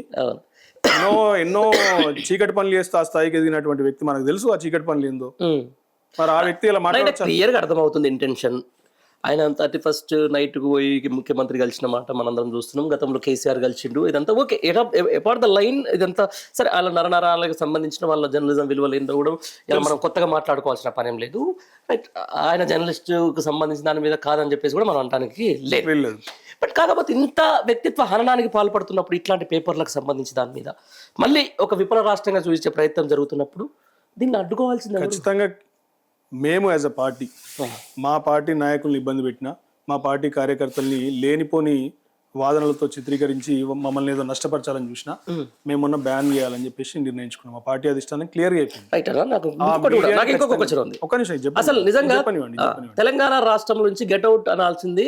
ఎన్నో చీకటి పనులు చేస్తే ఆ స్థాయికి ఎదిగినటువంటి వ్యక్తి, మనకు తెలుసు ఆ చీకటి పనులు ఏందో. మరి ఆ వ్యక్తి ఇలా మాట్లాడారు, క్లియర్గా అర్థమవుతుంది ఇంటెన్షన్. ఆయన 31st నైట్కి పోయి ముఖ్యమంత్రి కలిసిన మాట మనందరం చూస్తున్నాం. గతంలో కేసీఆర్ కలిసిండు. ఇదంతా ఓకే, ఎపార్ట్ ద లైన్ ఇదంతా సరే. వాళ్ళ నరనరాలకు సంబంధించిన వాళ్ళ జర్నలిజం విలువలు ఏంటో కూడా ఇలా మనం కొత్తగా మాట్లాడుకోవాల్సిన పని ఏం లేదు. రైట్, ఆయన జర్నలిస్టుకు సంబంధించిన దాని మీద కాదని చెప్పేసి కూడా మనం అనడానికి లేదు. బట్ కాకపోతే ఇంత వ్యక్తిత్వ హననానికి పాల్పడుతున్నప్పుడు ఇట్లాంటి పేపర్లకు సంబంధించి దాని మీద మళ్ళీ ఒక విఫల రాష్ట్రంగా చూపించే ప్రయత్నం జరుగుతున్నప్పుడు దీన్ని అడ్డుకోవాల్సిందే. ఖచ్చితంగా మేము యాజ్ అ పార్టీ మా పార్టీ నాయకుల్ని ఇబ్బంది పెట్టినా, మా పార్టీ కార్యకర్తల్ని లేనిపోని వాదనలతో చిత్రీకరించి మమ్మల్ని ఏదో నష్టపరచాలని చూసినా మేము మొన్న బ్యాన్ చేయాలని చెప్పేసి నిర్ణయించుకున్నాం. మా పార్టీ అధిష్టానం క్లియర్ గా చెప్పింది. ఒక నిమిషం, అసలు నిజంగా తెలంగాణ రాష్ట్రం నుంచి గెట్అవుట్ అనాల్సింది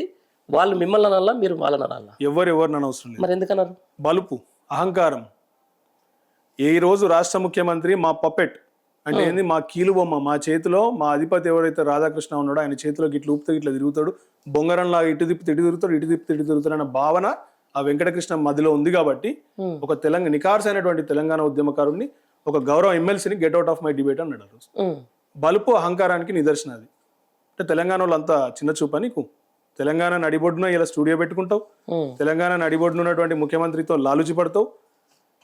వాళ్ళు మిమ్మల్ని అనాలా, మీరు వాళ్ళని అనాలా? ఎవరిని అవసరం లేదు. మరి ఎందుకన్నారు? బలుపు, అహంకారం. ఈ రోజు రాష్ట్ర ముఖ్యమంత్రి మా పపెట్ అంటే ఏంది, మా కీలుబొమ్మ, మా చేతిలో మా అధిపతి ఎవరైతే రాధాకృష్ణ ఉన్నాడో ఆయన చేతిలో గిట్ల ఊపితే ఇట్లా తిరుగుతాడు, బొంగరంలాగా ఇటు తిప్పి ఇటు తిరుగుతాడు, ఇటు తిప్పి ఇటు తిరుగుతాడు అన్న భావన ఆ వెంకటకృష్ణ మధ్యలో ఉంది. కాబట్టి ఒక నిఖార్సైనటువంటి తెలంగాణ ఉద్యమకారుడిని, ఒక గౌరవ ఎమ్మెల్సీని get out of my debate అన్నాడు. బలుపు అహంకారానికి నిదర్శనం అది. అంటే తెలంగాణ వాళ్ళు అంతా చిన్న చూపా నీకు? తెలంగాణ నడిబొడ్డున ఇలా స్టూడియో పెట్టుకుంటావు, తెలంగాణ నడిబొడ్డున ఉన్నటువంటి ముఖ్యమంత్రితో లాలుచి పడతావు,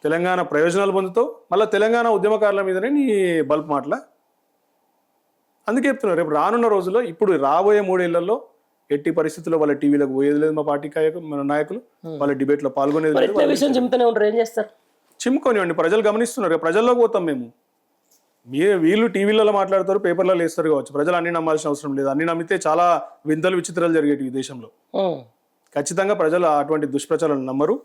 తెలంగాణ ప్రయోజనాలు పొందుతావు, మళ్ళీ తెలంగాణ ఉద్యమకారుల మీదనే నీ బల్బ్ మాటల. అందుకే చెప్తున్నారు, రేపు రానున్న రోజుల్లో ఇప్పుడు రాబోయే 3 ఏళ్లలో ఎట్టి పరిస్థితుల్లో వాళ్ళ టీవీలకు పోయేది లేదు. మా పార్టీ మన నాయకులు వాళ్ళ డిబేట్ లో పాల్గొనేది లేదు. చిమ్ముకోనివ్వండి, ప్రజలు గమనిస్తున్నారు. ప్రజల్లోకి పోతాం మేము. వీళ్ళు టీవీలలో మాట్లాడతారు, పేపర్లలో వేస్తారు కావచ్చు. ప్రజలు అన్ని నమ్మాల్సిన అవసరం లేదు. అన్ని నమ్మితే చాలా వింతలు విచిత్రాలు జరిగేవి ఈ దేశంలో. ఖచ్చితంగా ప్రజలు అటువంటి దుష్ప్రచారాలను నమ్మరు.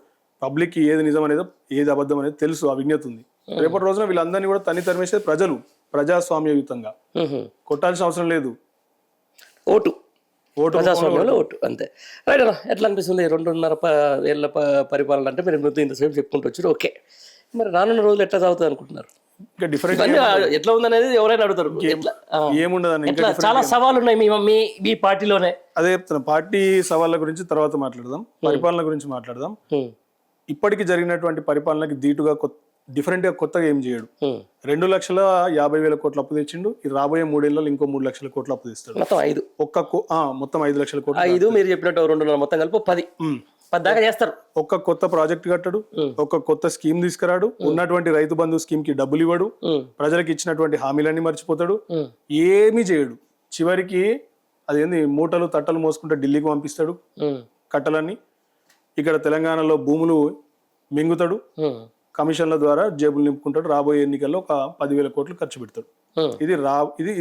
పబ్లిక్ ఏది నిజం అనేది ఏది అబద్ధం అనేది తెలుసు, ఆ విజ్ఞత ఉంది. రేపటి రోజున వీళ్ళందరినీ కూడా తరిమేసేది ప్రజలు, ప్రజాస్వామ్యయుతంగా. కొట్టాల్సిన అవసరం లేదు. ఓటు ప్రజాస్వామ్యంలో ఓటు, అంతే. రైట్ అన్న, ఎట్లా అనిపిస్తుంది 2.5 ఏళ్ల పరిపాలన అంటే మీరు ఇంతసేపు చెప్పుకుంటూ వచ్చారు, ఓకే. మరి రానున్న రోజులు ఎట్లా సాగుతుంది అనుకుంటున్నారు? ఇంకా డిఫరెంట్ ఎట్లా ఉందనేది ఎవరైనా అడుగుతారు. ఏముండదని చాలా సవాళ్ళు ఉన్నాయి మీ పార్టీలోనే. అదే చెప్తున్నా, పార్టీ సవాళ్ళ గురించి తర్వాత మాట్లాడదాం, పరిపాలన గురించి మాట్లాడదాం. ఇప్పటికి జరిగినటువంటి పరిపాలనకి దీటుగా డిఫరెంట్ గా కొత్తగా ఏం చేయడు. 2,50,000 కోట్ల అప్పు తెచ్చిండు. ఈ రాబోయే 3 ఏళ్లలో ఇంకో 3 లక్షల కోట్ల అప్పు తెస్తాడు. మొత్తం 5 లక్షల కోట్లు. 5 మీరు చెప్పినట్టు 2.5 మొత్తం కలిపి 10 దాకా చేస్తారు. ఒక్క కొత్త ప్రాజెక్ట్ కట్టడు, ఒక్క కొత్త స్కీమ్ తీసుకురాడు, ఉన్నటువంటి రైతు బంధు స్కీమ్ కి డబ్బులు ఇవ్వడు, ప్రజలకు ఇచ్చినటువంటి హామీలన్నీ మర్చిపోతాడు, ఏమీ చేయడు. చివరికి అదేంది మూటలు తట్టలు మోసుకుంటే ఢిల్లీకి పంపిస్తాడు కట్టలన్నీ. ఇక్కడ తెలంగాణలో భూములు మింగుతాడు, కమిషన్ల ద్వారా జేబులు నింపుకుంటాడు. రాబోయే ఎన్నికల్లో ఒక 10,000 కోట్లు ఖర్చు పెడతాడు.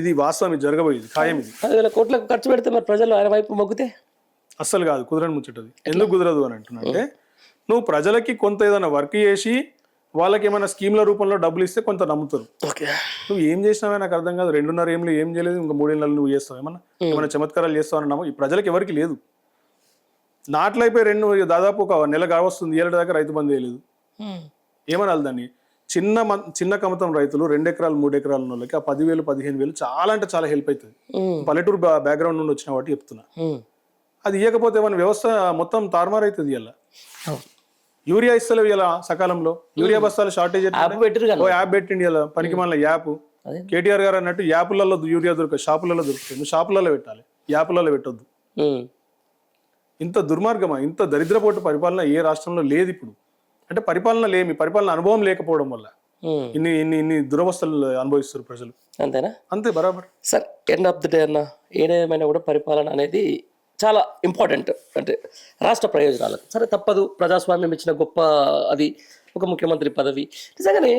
ఇది వాస్తవం, ఇది జరగబోయేది ఖాయం. ఇది 10,000 కోట్లకు ఖర్చు పెడితే మరి ప్రజలు ఆయన వైపు మొగ్గితే అస్సలు కాదు, కుదరని ముచ్చటది. ఎందుకు కుదరదు అని అంటున్నా అంటే, నువ్వు ప్రజలకి కొంత ఏదైనా వర్క్ చేసి వాళ్ళకి ఏమైనా స్కీమ్ల రూపంలో డబ్బులు ఇస్తే కొంత నమ్ముతారు. నువ్వు ఏం చేసినావే నాకు అర్థం కాదు. 2.5 ఏళ్ళు ఏం చేయలేదు, ఇంకా 3 ఏళ్ళు నువ్వు చేస్తావు, ఏమన్నా చమత్కారాలు చేస్తావు అన్నాము. ఈ ప్రజలకు ఎవరికి లేదు. నాట్లు అయిపోయి దాదాపు ఒక నెల కావస్తుంది, 7 దాకా రైతు బంధు వేయలేదు. ఏమనాలి దాన్ని? చిన్న కమతం రైతులు 2 ఎకరాలు 3 ఎకరాల వాళ్ళకి ఆ 10,000 15,000 చాలా అంటే చాలా హెల్ప్ అవుతుంది. పల్లెటూరు బ్యాక్గ్రౌండ్ నుండి వచ్చిన వాటి చెప్తున్నా. అది ఇవ్వకపోతే మన వ్యవస్థ మొత్తం తారుమారు అవుతుంది. ఇలా యూరియా ఇస్తలేవు, ఇలా సకాలంలో యూరియా బస్తాలు షార్టేజ్. యాప్ పెట్టిండి ఇలా, పనికి మన యాప్. కేటీఆర్ గారు అన్నట్టు యాప్లలో యూరియా దొరకదు, షాపులలో దొరుకుతుంది. నువ్వు షాపులలో పెట్టాలి, యాప్లలో పెట్టొద్దు. ఇంత దుర్మార్గమా, ఇంత దరిద్రపోటు పరిపాలన ఏ రాష్ట్రంలో లేదు ఇప్పుడు. అంటే పరిపాలన అనుభవం లేకపోవడం వల్ల ఇన్ని దురవస్థలు అనుభవిస్తారు ప్రజలు. అంతేనా? అంతే, బరాబర్. Sir, end of the day అన్న, ఏదేమైనా కూడా పరిపాలన అనేది చాలా ఇంపార్టెంట్. అంటే రాష్ట్ర ప్రయోజనాలకు సరే తప్పదు, ప్రజాస్వామ్యం ఇచ్చిన గొప్ప అది ఒక ముఖ్యమంత్రి పదవి. నిజంగానే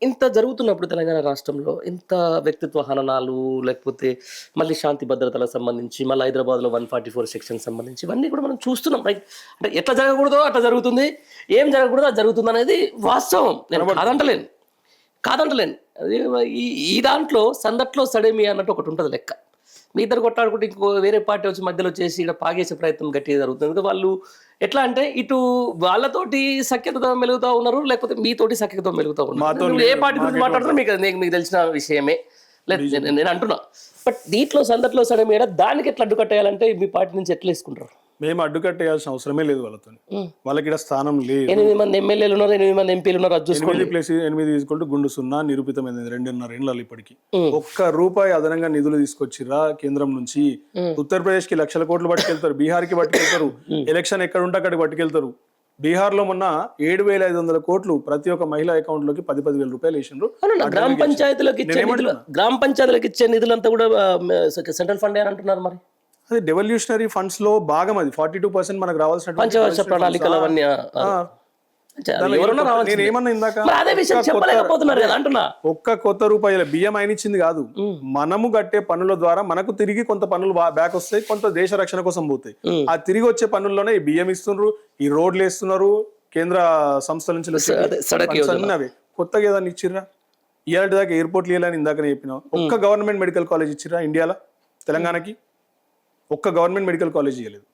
ఇంత జరుగుతున్నప్పుడు తెలంగాణ రాష్ట్రంలో ఇంత వ్యక్తిత్వ హననాలు, లేకపోతే మళ్ళీ శాంతి భద్రతలకు సంబంధించి, మళ్ళీ హైదరాబాద్లో 144 సెక్షన్ సంబంధించి ఇవన్నీ కూడా మనం చూస్తున్నాం. రైట్, అంటే ఎట్లా జరగకూడదో అట్లా జరుగుతుంది, ఏం జరగకూడదో అది జరుగుతుంది అనేది వాస్తవం. నేను కాదంటలేను. అది ఈ దాంట్లో సందట్లో సడేమి అన్నట్టు ఒకటి ఉంటుంది లెక్క. మీ ఇద్దరు కొట్టాడుకుంటే ఇంకో వేరే పార్టీ వచ్చి మధ్యలో చేసి ఇక్కడ పాగేసే ప్రయత్నం గట్టిగా జరుగుతుంది. వాళ్ళు ఎట్లా అంటే ఇటు వాళ్ళతోటి సఖ్యతతో మెలుగుతూ ఉన్నారు, లేకపోతే మీతోటి సఖ్యతతో మెలుగుతూ ఉన్నారు. ఏ పార్టీ గురించి మాట్లాడుతున్నారు మీకు తెలిసిన విషయమే, లేదు నేను అంటున్నా. బట్ దీంట్లో సందట్లో సడేమి దానికి ఎట్లా అడ్డుకట్టేయాలంటే మీ పార్టీ నుంచి ఎట్లా వేసుకుంటారు? మేము అడ్డుకట్టేయాల్సిన అవసరమే లేదు వాళ్ళతో. వాళ్ళకి ఇక్కడ స్థానం లేదు. 8 మంది ఎమ్మెల్యేలు ఉన్నారు, 8 మంది ఎంపీలు ఉన్నారు, అది చూసుకోండి. 8+8 గుండు 0 నిరూపితమైంది 2.5 ఏళ్ళు ఇప్పటికి. ఒక్క రూపాయి అదనంగా నిధులు తీసుకొచ్చిరా కేంద్రం నుంచి? ఉత్తరప్రదేశ్ కి లక్షల కోట్లు పట్టుకెళ్తారు, బీహార్ కి పట్టుకెళ్తారు, ఎలక్షన్ ఎక్కడ ఉంటే అక్కడికి పట్టుకెళ్తారు. బీహార్ లో మొన్న 7,500 కోట్లు ప్రతి ఒక్క మహిళా అకౌంట్ లోకి 10,000 రూపాయలు వేసిండ్రు. గ్రామ పంచాయతీలకు ఇచ్చే నిధులంతా కూడా సెంట్రల్ ఫండ్ అని అంటున్నారు. మరి అది డెవల్యూషనరీ ఫండ్స్ లో భాగం, అది 42% మనకు రావాల్సిన పంచవర్ష ప్రణాళికలు అవన్నీ నేనేమన్నా ఇందాక అదే విషయం చెప్పలేకపోతున్నారు కదా అంటున్నా. ఒక్క కొత్త రూపాయల బియ్యం ఆయన ఇచ్చింది కాదు, మనము కట్టే పన్నుల ద్వారా మనకు తిరిగి కొంత పన్నులు బ్యాక్ వస్తాయి, కొంత దేశ రక్షణ కోసం పోతాయి. ఆ తిరిగి వచ్చే పన్నుల్లోనే ఈ బియ్యం ఇస్తున్నారు, ఈ రోడ్లు వేస్తున్నారు, కేంద్ర సంస్థల నుంచి అవి కొత్తగా ఏదైనా ఇచ్చిర్రా? ఇవాళ దాకా ఎయిర్పోర్ట్లు ఇవ్వాలని ఇందాకనే చెప్పినా. ఒక్క గవర్నమెంట్ మెడికల్ కాలేజ్ ఇచ్చిర్రా ఇండియాలో? తెలంగాణకి ఒక్క గవర్నమెంట్ మెడికల్ కాలేజ్ ఇవ్వలేదు.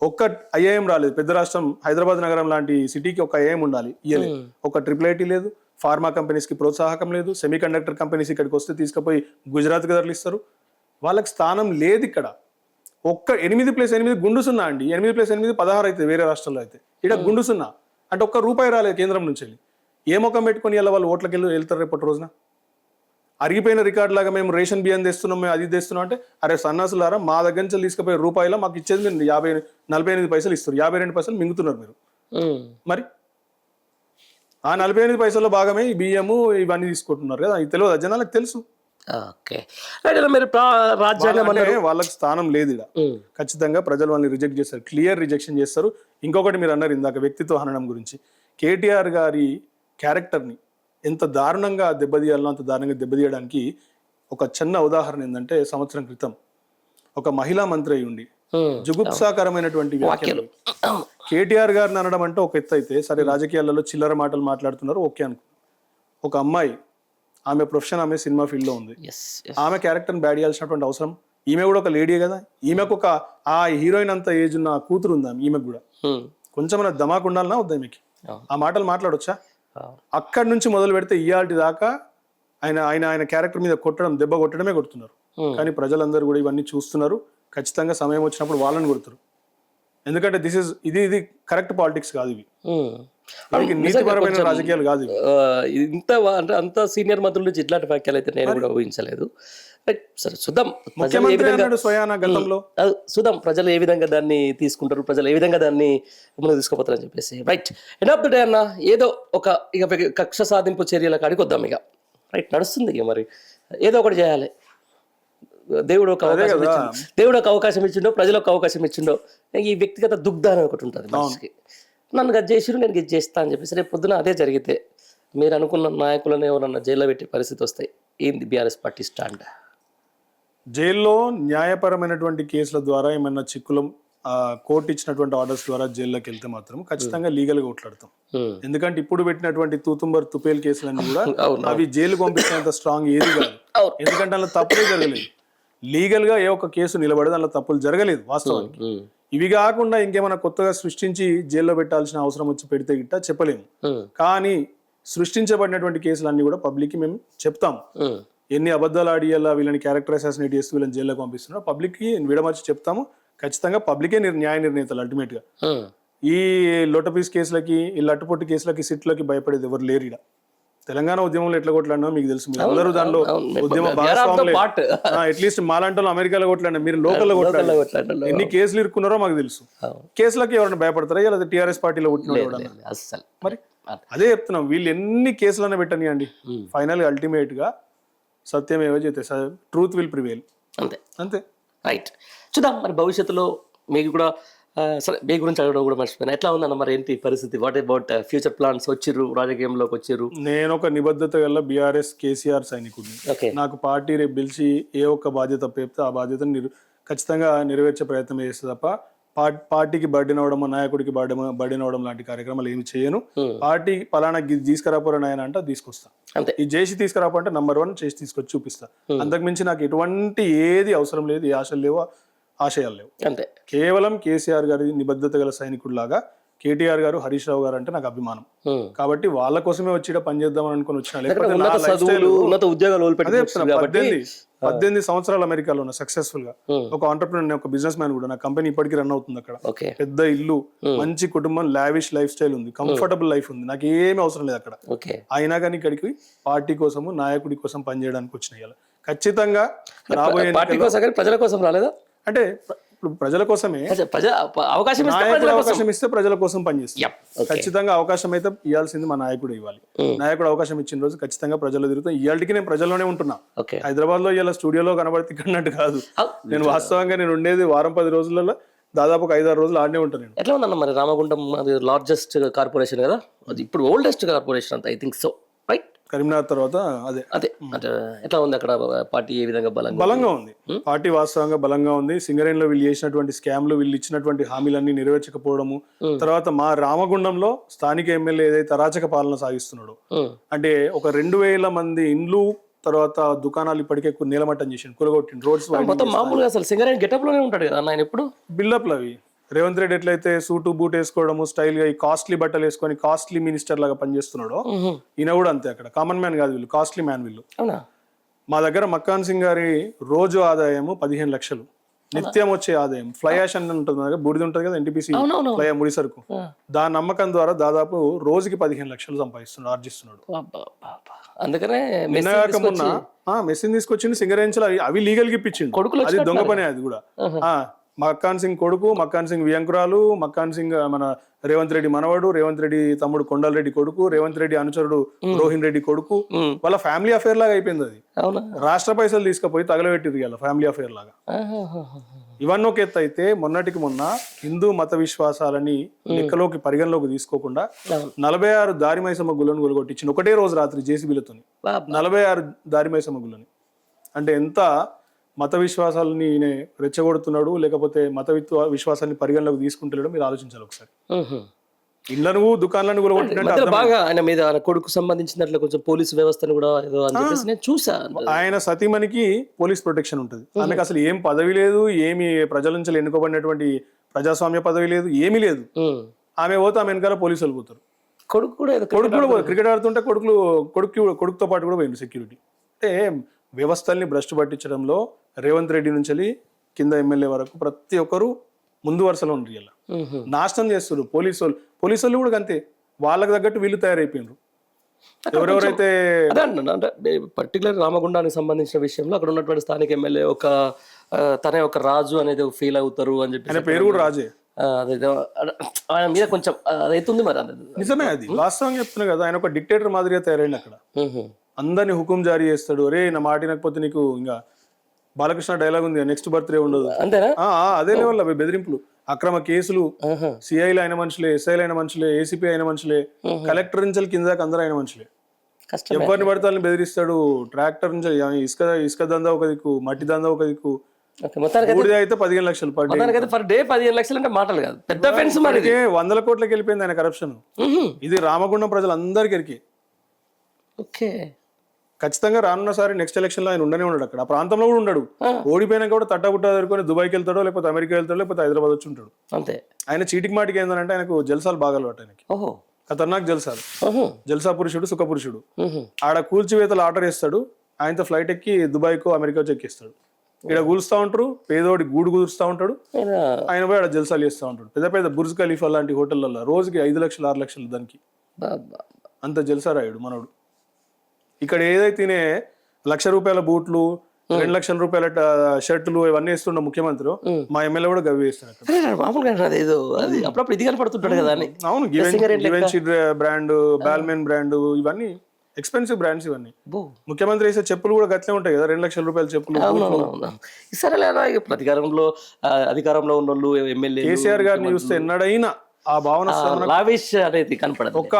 ఒక్క ఐఐఎం రాలేదు. పెద్ద రాష్ట్రం హైదరాబాద్ నగరం లాంటి సిటీకి ఒక ఐఐఎం ఉండాలి, ఇవ్వలేదు. ఒక IIIT లేదు. ఫార్మా కంపెనీస్ కి ప్రోత్సాహకం లేదు. సెమీ కండక్టర్ కంపెనీస్ ఇక్కడికి వస్తే తీసుకుపోయి గుజరాత్కి తరలిస్తారు. వాళ్ళకి స్థానం లేదు ఇక్కడ. ఒక్క 8+8 గుండు 0 అండి. 8+8 16 అయితే వేరే రాష్ట్రాల్లో అయితే, ఇక్కడ గుండు 0 అంటే ఒక్క రూపాయి రాలేదు కేంద్రం నుంచి వెళ్ళి. ఏ ముఖం పెట్టుకుని ఇలా వాళ్ళు ఓట్లకి వెళ్తారు రేపటి రోజున? అరిగిపోయిన రికార్డు లాగా మేము రేషన్ బియ్యం తెస్తున్నాం, మేము అది తెస్తున్నాం అంటే, అరే సన్నాసులారా, మా దగ్గర నుంచి తీసుకుపోయే రూపాయల మాకు ఇచ్చేది మీరు 48 పైసలు ఇస్తారు, 52 పైసలు మింగుతున్నారు మీరు. మరి ఆ 48 పైసల్లో భాగమే ఈ బియ్యము ఇవన్నీ తీసుకుంటున్నారు కదా, ఇది తెలియదు, జనాలకు తెలుసు. వాళ్ళకి స్థానం లేదు ఇక్కడ. ఖచ్చితంగా ప్రజలు వాళ్ళని రిజెక్ట్ చేస్తారు, క్లియర్ రిజెక్షన్ చేస్తారు. ఇంకొకటి మీరు అన్నారు ఇందాక వ్యక్తిత్వ హననం గురించి. కేటీఆర్ గారి క్యారెక్టర్ని ఎంత దారుణంగా దెబ్బతీయాలో అంత దారుణంగా దెబ్బతీయడానికి ఒక చిన్న ఉదాహరణ ఏంటంటే, సంవత్సరం క్రితం ఒక మహిళా మంత్రి అయి ఉండి జుగుప్సాకరమైనటువంటి వ్యాఖ్యలు కేటీఆర్ గారిని అనడం అంటే ఒక ఎత్తు అయితే, సరే రాజకీయాలలో చిల్లర మాటలు మాట్లాడుతున్నారు ఓకే అనుకో. ఒక అమ్మాయి, ఆమె ప్రొఫెషన్, ఆమె సినిమా ఫీల్డ్ లో ఉంది, ఆమె క్యారెక్టర్ని బ్యాడ్ చేయాల్సినటువంటి అవసరం, ఈమె కూడా ఒక లేడీ కదా, ఈమెకు ఒక ఆ హీరోయిన్ అంత ఏజ్ ఉన్న కూతురు ఉందా, ఈమెకు కూడా కొంచెం దమాకు ఉండాలన్నా వద్దా ఈమెకి? ఆ మాటలు మాట్లాడొచ్చా? అక్కడి నుంచి మొదలు పెడితే ఇయాల్టి దాకా ఆయన ఆయన ఆయన క్యారెక్టర్ మీద దెబ్బ కొట్టడమే కొడుతున్నారు. కానీ ప్రజలందరూ కూడా ఇవన్నీ చూస్తున్నారు. ఖచ్చితంగా సమయం వచ్చినప్పుడు వాళ్ళని కొడుతారు. ఎందుకంటే ఇది కరెక్ట్ పాలిటిక్స్ కాదు, ఇవి నీతిపరమైన రాజకీయాలు కాదు. ఇంత అంటే అంత సీనియర్ మంత్రుల నుంచి ఇట్లాంటి వ్యాఖ్యలు అయితే నేను కూడా ఊహించలేదు. సరే చూద్దాం, చూద్దాం ప్రజలు ఏ విధంగా దాన్ని తీసుకుంటారు, ప్రజలు ఏ విధంగా దాన్ని ముందుకు తీసుకుపోతారని చెప్పేసి. Right, end of the day అన్న, ఏదో ఒక ఇక కక్ష సాధింపు చర్యల కాడికి వద్దాం ఇక. రైట్, నడుస్తుంది ఇక, మరి ఏదో ఒకటి చేయాలి. దేవుడు ఒక అవకాశం ఇచ్చిండో, ప్రజలకు ఒక అవకాశం ఇచ్చిండో. ఈ వ్యక్తిగత దుగ్ధానం ఒకటి ఉంటుంది మనిషికి. నన్ను గది చేసిరు, నేను ఇది చేస్తా అని చెప్పేసి రేపు పొద్దున అదే జరిగితే మీరు అనుకున్న నాయకులను ఎవరన్నా జైల్లో పెట్టే పరిస్థితి వస్తాయి. ఏంది బీఆర్ఎస్ పార్టీ స్టాండ్? జైల్లో న్యాయపరమైనటువంటి కేసుల ద్వారా ఏమన్నా చిక్కులు, కోర్టు ఇచ్చినటువంటి ఆర్డర్స్ ద్వారా జైల్లోకి వెళ్తే మాత్రం ఖచ్చితంగా లీగల్ గా కొట్లాడతాం. ఎందుకంటే ఇప్పుడు పెట్టినటువంటి తూతుంబర్ తుపేల్ కేసులన్నీ కూడా అవి జైలు పంపించినంత స్ట్రాంగ్ ఏది కాదు. ఎందుకంటే అందులో తప్పులే జరగలేదు. లీగల్ గా ఏ ఒక్క కేసు నిలబడదు, అందులో తప్పులు జరగలేదు వాస్తవానికి. ఇవి కాకుండా ఇంకేమైనా కొత్తగా సృష్టించి జైల్లో పెట్టాల్సిన అవసరం వచ్చి పెడితే గిట్ట చెప్పలేము. కానీ సృష్టించబడినటువంటి కేసులన్నీ కూడా పబ్లిక్ కి మేము చెప్తాము. ఎన్ని అబద్ధాలు ఆడియాలా, వీళ్ళని క్యారెక్టర్ అసాసినేట్ చేస్తూ వీళ్ళని జైల్లోకి పంపిస్తున్నారు, పబ్లిక్ కి విడమర్చి చెప్తాము. ఖచ్చితంగా పబ్లికే న్యాయ నిర్ణేతలు అల్టిమేట్ గా. ఈ లోటపీస్ కేసులకి, ఈ లట్టుపొట్టు కేసులకి, సిట్లకి భయపడేది ఎవరు లేరు. ఇక్కడ తెలంగాణ ఉద్యమంలో ఎట్లా కొట్లాడినా మీకు తెలుసు, మీరు అందరూ దానిలో ఉద్యమ భాగస్వాములే. అట్లీస్ట్ మాలాంటి అమెరికాలో కొట్లాడినా, మీరు లోకల్లో కొట్లాడినా ఎన్ని కేసులు ఇరుక్కున్నారో మాకు తెలుసు. కేసులకి ఎవరైనా భయపడతారా? లేదా టీఆర్ఎస్ పార్టీలో పుట్టిన మరి అదే చెప్తున్నాం, వీళ్ళు ఎన్ని కేసులన్నా పెట్టనియండి, ఫైనల్ గా అల్టిమేట్ గా సత్యమేవ జయతే, ట్రూత్ విల్ ప్రివేల్. అంతే. రైట్, చూద్దాం మరి భవిష్యత్తులో. మీకు కూడా సరే, మీ గురించి అడగడం కూడా మర్చిపోయినా, ఎట్లా ఉందన్న మరి ఏంటి పరిస్థితి? What about future plans? వచ్చిర్రు, రాజకీయంలోకి వచ్చిర్రు. నేను ఒక నిబద్ధత గల బీఆర్ఎస్ కేసీఆర్ సైనికుడిని. నాకు పార్టీ రేపు పిలిచి ఏ ఒక్క బాధ్యత చెప్తే ఆ బాధ్యతను ఖచ్చితంగా నెరవేర్చే ప్రయత్నం చేస్తే తప్ప పార్టీకి బర్డెన్ అవడం, నాయకుడికి బర్డెన్ అవడం లాంటి కార్యక్రమాలు ఏమి చేయను. పార్టీ పలానా తీసుకురాపోరని ఆయన అంటే తీసుకొస్తా, ఇది చేసి తీసుకురాపంటే నంబర్ 1 చేసి తీసుకొచ్చి చూపిస్తా. అంతకుమించి నాకు ఎటువంటి ఏది అవసరం లేదు, ఏ ఆశలు లేవు, ఆశయాలు లేవు. అంతే. కేవలం కేసీఆర్ గారి నిబద్ధత గల సైనికుడిలాగా కేటీఆర్ గారు, హరీష్ రావు గారు అంటే నాకు అభిమానం. కాబట్టి వాళ్ళ కోసమే వచ్చి ఇక్కడ పనిచేద్దామని అనుకుని వచ్చిన. లేకపోతే నా ఉన్నత లైఫ్ స్టైల్ చదువులు ఉన్నత ఉద్యోగాలు అదే వదిలిపెట్టి చెప్తున్నా, 18 సంవత్సరాలు అమెరికాలో ఉన్నా సక్సెస్ఫుల్ గా. ఒక ఆంటర్ప్రినర్, ఒక బిజినెస్ మ్యాన్ కూడా. నా కంపెనీ ఇప్పటికీ రన్ అవుతుంది అక్కడ. ఓకే పెద్ద ఇల్లు, మంచి కుటుంబం, లావిష్ లైఫ్ స్టైల్ ఉంది, కంఫర్టబుల్ లైఫ్ ఉంది, నాకు ఏమీ అవసరం లేదు అక్కడ. ఓకే అయినా కానీ ఇక్కడికి పార్టీ కోసము, నాయకుడి కోసం పనిచేయడానికి వచ్చిన ఇవాళ. ఖచ్చితంగా రాబోయే పార్టీ కోసం కానీ ప్రజల కోసం రాలేదా? అంటే ఇప్పుడు ప్రజల కోసమే ప్రజా అవకాశం ఇస్తే నాయకుడు ప్రజల కోసం. అవకాశం ఇస్తే ప్రజల కోసం పనిచేస్తాం. Yep. Okay. ఖచ్చితంగా అవకాశం అయితే ఇవ్వాల్సింది మా నాయకుడు ఇవ్వాలి. నాయకుడు అవకాశం ఇచ్చిన రోజు ఖచ్చితంగా ప్రజలు తిరుగుతాం. ఇవాళకి నేను ప్రజల్లోనే ఉంటున్నా. ఓకే హైదరాబాద్ లో ఇలా స్టూడియోలో కనబడితే ఇక్కడన్నట్టు కాదు. నేను వాస్తవంగా నేను ఉండేది వారం 10 రోజులలో దాదాపు ఒక 5-6 రోజులు ఆడనే ఉంటాను నేను. ఎట్లా ఉందన్న మరి రామగుండం అది లార్జెస్ట్ కార్పొరేషన్ కదా, అది ఇప్పుడు ఓల్డెస్ట్ కార్పొరేషన్ అంత, I think so, right? Karimnagar తర్వాత అదే అదే అంటే ఎట్లా ఉంది అక్కడ పార్టీ ఏ విధంగా బలంగా ఉంది. పార్టీ వాస్తవంగా బలంగా ఉంది. సింగరేణిలో వీళ్ళు చేసినటువంటి స్కామ్లు, వీళ్ళు ఇచ్చినటువంటి హామీలన్నీ నెరవేర్చకపోవడము, తర్వాత మా రామగుండంలో స్థానిక ఎమ్మెల్యే ఏదైతే అరాచక పాలన సాగిస్తున్నాడు, అంటే ఒక 2000 మంది ఇండ్లు, తర్వాత దుకాణాలు ఇప్పటికే నీలమట్టం చేసిండు, కూలగొట్టిండు, రోడ్స్ మొత్తం మామూలుగా అసలు సింగరేణి గెటప్ లోనే ఉంటాడు కదా అన్న ఆయన ఎప్పుడు. బిల్డప్లు అవి. రేవంత్ రెడ్డి ఎట్లయితే సూటు బూట్ వేసుకోవడము, స్టైల్ గా ఈ కాస్ట్లీ బట్టలు వేసుకొని కాస్ట్లీ మినిస్టర్ లాగా పనిచేస్తున్నాడో, ఈయన కూడా అంతే. అక్కడ కామన్ మ్యాన్ కాదు వీళ్ళు, కాస్ట్లీ మ్యాన్ వీళ్ళు. అవునా? మా దగ్గర మక్కాన్ సింగ్ గారి రోజు ఆదాయము 15 లక్షలు, నిత్యం వచ్చే ఆదాయం. ఫ్లై యాష్ అని ఉంటుంది కదా, బూడిద ఉంటుంది కదా, ఎన్టీపీసీ ఫ్లై ముడి సరుకు, దాని నమ్మకం ద్వారా దాదాపు రోజుకి 15 లక్షలు సంపాదిస్తున్నాడు, ఆర్జిస్తున్నాడు. అందుకనే మెస్సిన్ తీసుకొచ్చింది సింగరేంచలు, అవి లీగల్ గా ఇప్పించిండు. కొడుకులు అది దొంగ పనే అది కూడా. మక్కాన్ సింగ్ కొడుకు, మక్కాన్ సింగ్ వియంకురాలు, మక్కాన్ సింగ్ మన రేవంత్ రెడ్డి మనవడు, రేవంత్ రెడ్డి తమ్ముడు కొండల్ రెడ్డి కొడుకు, రేవంత్ రెడ్డి అనుచరుడు రోహిన్ రెడ్డి కొడుకు. వాళ్ళ ఫ్యామిలీ అఫేర్ లాగా అయిపోయింది అది. రాష్ట్ర పైసలు తీసుకుపోయి తగలబెట్టిరు ఇలా ఫ్యామిలీ అఫేర్ లాగా. ఇవన్నీ ఒక ఎత్తు అయితే, మొన్నటికి మొన్న హిందూ మత విశ్వాసాలని లెక్కలోకి పరిగణలోకి తీసుకోకుండా 46 దారి మైసమ్మ గుళ్ళను కొలగొట్టించింది ఒకటే రోజు రాత్రి జేసీబీలతో. 46 దారి మైసమ్మ గుళ్ళని. అంటే ఎంత మత విశ్వాసాలని రెచ్చగొడుతున్నాడు, లేకపోతే మత విశ్వాసాన్ని పరిగణలోకి తీసుకుంటున్నాడు మీరు ఆలోచించాలి ఒకసారి. ఇళ్లను, దుకాణాలను కూడా బాగా ఆయన మీద కొడుకు సంబంధించినట్లు కొంచెం పోలీసు వ్యవస్థను కూడా ఏదో అని చెప్పేసి నేను చూసా. ఆయన సతీమణికి పోలీస్ ప్రొటెక్షన్ ఉంటుంది. ఆమెకు అసలు ఏం పదవి లేదు, ఏమి ప్రజల నుంచి ఎన్నుకోబడినటువంటి ప్రజాస్వామ్య పదవి లేదు, ఏమీ లేదు. ఆమె పోతే ఆమె వెనకాల పోలీసులు పోతారు. కొడుకు కూడా క్రికెట్ ఆడుతుంటే కొడుకుతో పాటు కూడా పోయింది సెక్యూరిటీ. అంటే వ్యవస్థల్ని భ్రష్టు పట్టించడంలో రేవంత్ రెడ్డి నుంచి కింద ఎమ్మెల్యే వరకు ప్రతి ఒక్కరు ముందు వరుసలో ఉన్నారు. ఇలా నాశనం చేస్తారు పోలీసు వాళ్ళు కూడా అంతే. వాళ్ళకి తగ్గట్టు వీళ్ళు తయారైపోయినారు. ఎవరెవరైతే అంటే పర్టికులర్ రామగుండానికి సంబంధించిన విషయంలో అక్కడ ఉన్నటువంటి స్థానిక ఎమ్మెల్యే తనే ఒక రాజు అనేది ఫీల్ అవుతారు అని చెప్పి, ఆయన పేరు కూడా రాజే. ఆయన మీద కొంచెం అదైతుంది మరి. నిజమే, అది వాస్తవంగా చెప్తున్నా కదా. ఆయన ఒక డిక్టేటర్ మాదిరిగా తయారైంది అక్కడ. అందరినీ హుకుం జారీ చేస్తాడు. అరే నా మాట వినకపోతే నీకు ఇంకా బాలకృష్ణ డైలాగ్ ఉంది, నెక్స్ట్ బర్త్డే ఉండదు. అంతేనా? అదే లెవెల్ అవి బెదిరింపులు, అక్రమ కేసులు. సిఐలు అయిన మనుషులే, ఎస్ఐలు అయిన మనుషులే, ఏసీపీ అయిన మనుషులే, కలెక్టర్ నుంచి కింద దాకా అందరూ అయిన మనుషులే. ఎవరిని పడితే వాళ్ళని బెదిరిస్తాడు. ట్రాక్టర్ నుంచి ఇసుక దందా ఒక దిక్కు, మట్టి దందా ఒక దిక్కు. అయితే 15 లక్షలు పర్ డే. 15 లక్షలు అంటే మాటలు కాదు, పెద్ద ఫెన్స్. మరి 100 కోట్లకి వెళ్ళిపోయింది ఆయన కరప్షన్. ఇది రామగుండం ప్రజలందరికీ ఎరికే. ఓకే, ఖచ్చితంగా రానున్నసారి నెక్స్ట్ ఎలక్షన్ లో ఆయన ఉండనే ఉన్నాడు అక్కడ. ఆ ప్రాంతంలో కూడా ఉన్నాడు. ఓడిపోయినాక కూడా తట్టబుట్ట దొరుకుని దుబాయ్కి వెళ్తాడో, లేకపోతే అమెరికా వెళ్తాడో, లేకపోతే హైదరాబాద్ వచ్చి ఉంటాడు అంతే. ఆయన చీటికి మాటికి ఏంటంటే ఆయనకు జల్సాలు బాగా అలవాటు. ఆయనకి ఖతర్నాక్ జల్సాలు. జల్సా పురుషుడు, సుఖ పురుషుడు. ఆడ కూల్చివేతలు ఆర్డర్ వేస్తాడు, ఆయనతో ఫ్లైట్ ఎక్కి దుబాయ్కో అమెరికా ఎక్కిస్తాడు. ఇక్కడ కూలుస్తా ఉంటారు, పేదోడి గూడు కుదురుస్తా ఉంటాడు, ఆయన పోయి ఆడ జల్సాలు చేస్తూ ఉంటాడు. పెద్ద పెద్ద బుర్జ్ ఖలీఫా లాంటి హోటళ్లలో రోజుకి 5 లక్షలు 6 లక్షలు దానికి. అంత జల్సా రాయుడు మనోడు. ఇక్కడ ఏదైతే ₹1,00,000 బూట్లు, 2 లక్షల రూపాయల షర్టులు ఇవన్నీ వేస్తుండే ముఖ్యమంత్రి, మా ఎమ్మెల్యే కూడా గవి వేస్తాడు. అప్పుడప్పుడు ఇది కనపడుతుంటాడు కదా. అవును, గివెన్సీ బ్రాండ్, బాల్మెన్ బ్రాండ్, ఇవన్నీ ఎక్స్పెన్సివ్ బ్రాండ్స్. ఇవన్నీ ముఖ్యమంత్రి వేసే చెప్పులు కూడా గట్లే ఉంటాయి కదా, 2 లక్షల రూపాయల చెప్పులు. అధికారంలో ఉన్న వాళ్ళు ఎమ్మెల్యే కేసీఆర్ గారిని చూస్తే ఎన్నడైనా ఆ భావన అనేది కనపడదు. ఒక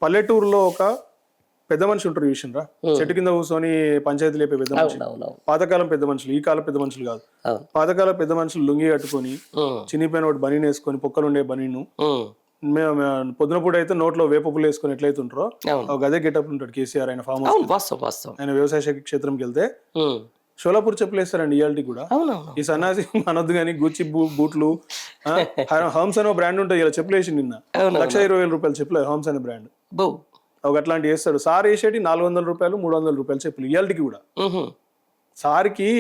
పల్లెటూరులో ఒక పెద్ద మనిషి ఉంటారు చూసిండ్రా, చెట్టు కింద కూర్చొని పంచాయతీ లేపే పెద్ద మనిషి. పాతకాలం పెద్ద మనుషులు, ఈ కాలం పెద్ద మనుషులు కాదు. పాతకాలం పెద్ద మనుషులు లుంగి కట్టుకొని, చినిపోయిన ఒకటి బనీన్ వేసుకొని, పొక్కలుండే బనీను, పొద్దున పూట అయితే నోట్లో వేపపులు వేసుకొని ఎట్లయితే ఉంటారో ఒక అదే గెటప్ ఉంటాడు కేసీఆర్. ఆయన ఫామ్ హౌస్, ఆయన వ్యవసాయ క్షేత్రంకి వెళ్తే షోలాపూర్ చెప్పులు వేస్తారండి ఇయాల్టీ కూడా. అవునవును. ఈ సన్నాసి మనొద్దు కానీ గుచ్చి బూట్లు హోమ్స్ అనే బ్రాండ్ ఉంటాయి, ఇలా చెప్పులు వేసి నిన్న అవునవును. 1,20,000 రూపాయలు చెప్పులు హోమ్స్ అనే బ్రాండ్. బో. ఒక అట్లాంటి వేస్తాడు సార్, వేసేటి 400 రూపాయలు 300 రూపాయలు చెప్పులు ఇయాల్టీకి కూడా. మ్హూ. సార్కి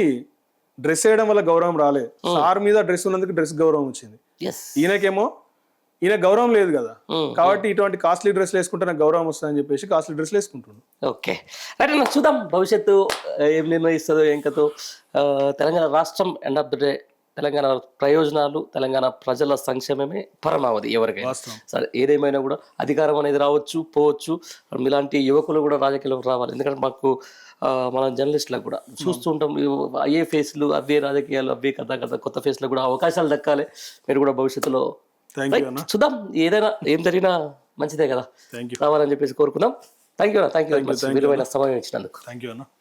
డ్రెస్ వేయడం వల్ల గౌరవం రాలేదు, సార్ మీద డ్రెస్ ఉన్నందుకు డ్రెస్ గౌరవం వచ్చింది. ఎస్. ఈయనకేమో ఈయన గౌరవం లేదు కదా, కాబట్టి ఇటువంటి కాస్ట్లీ డ్రెస్లు వేసుకుంటే నాకు గౌరవం వస్తుందని చెప్పేసి కాస్ట్లీ డ్రెస్లు వేసుకుంటున్నాను. ఓకే రైట్ అన్న, చూద్దాం భవిష్యత్తు ఏం నిర్ణయిస్తుందో ఏంకతో. తెలంగాణ రాష్ట్రం end of the day Telangana ప్రయోజనాలు, తెలంగాణ ప్రజల సంక్షేమమే పరమావధి ఎవరికైనా. వాస్తవం. సరే ఏదేమైనా కూడా అధికారం అనేది రావచ్చు పోవచ్చు, ఇలాంటి యువకులు కూడా రాజకీయాలకు రావాలి. ఎందుకంటే మాకు మన జర్నలిస్టులకు కూడా చూస్తూ ఉంటాం, అయ్యే ఫేస్లు అవే రాజకీయాలు అవే కథ కొత్త ఫేస్లకు కూడా అవకాశాలు దక్కాలి. మీరు కూడా భవిష్యత్తులో థ్యాంక్ యూ అన్న. చూద్దాం, ఏదైనా ఏం జరిగినా మంచిదే కదా, థ్యాంక్ యూ రావాలని చెప్పేసి కోరుకుందాం. థ్యాంక్ యూ విలువైన సమయం ఇచ్చినందుకు. థ్యాంక్ యూ అన్న.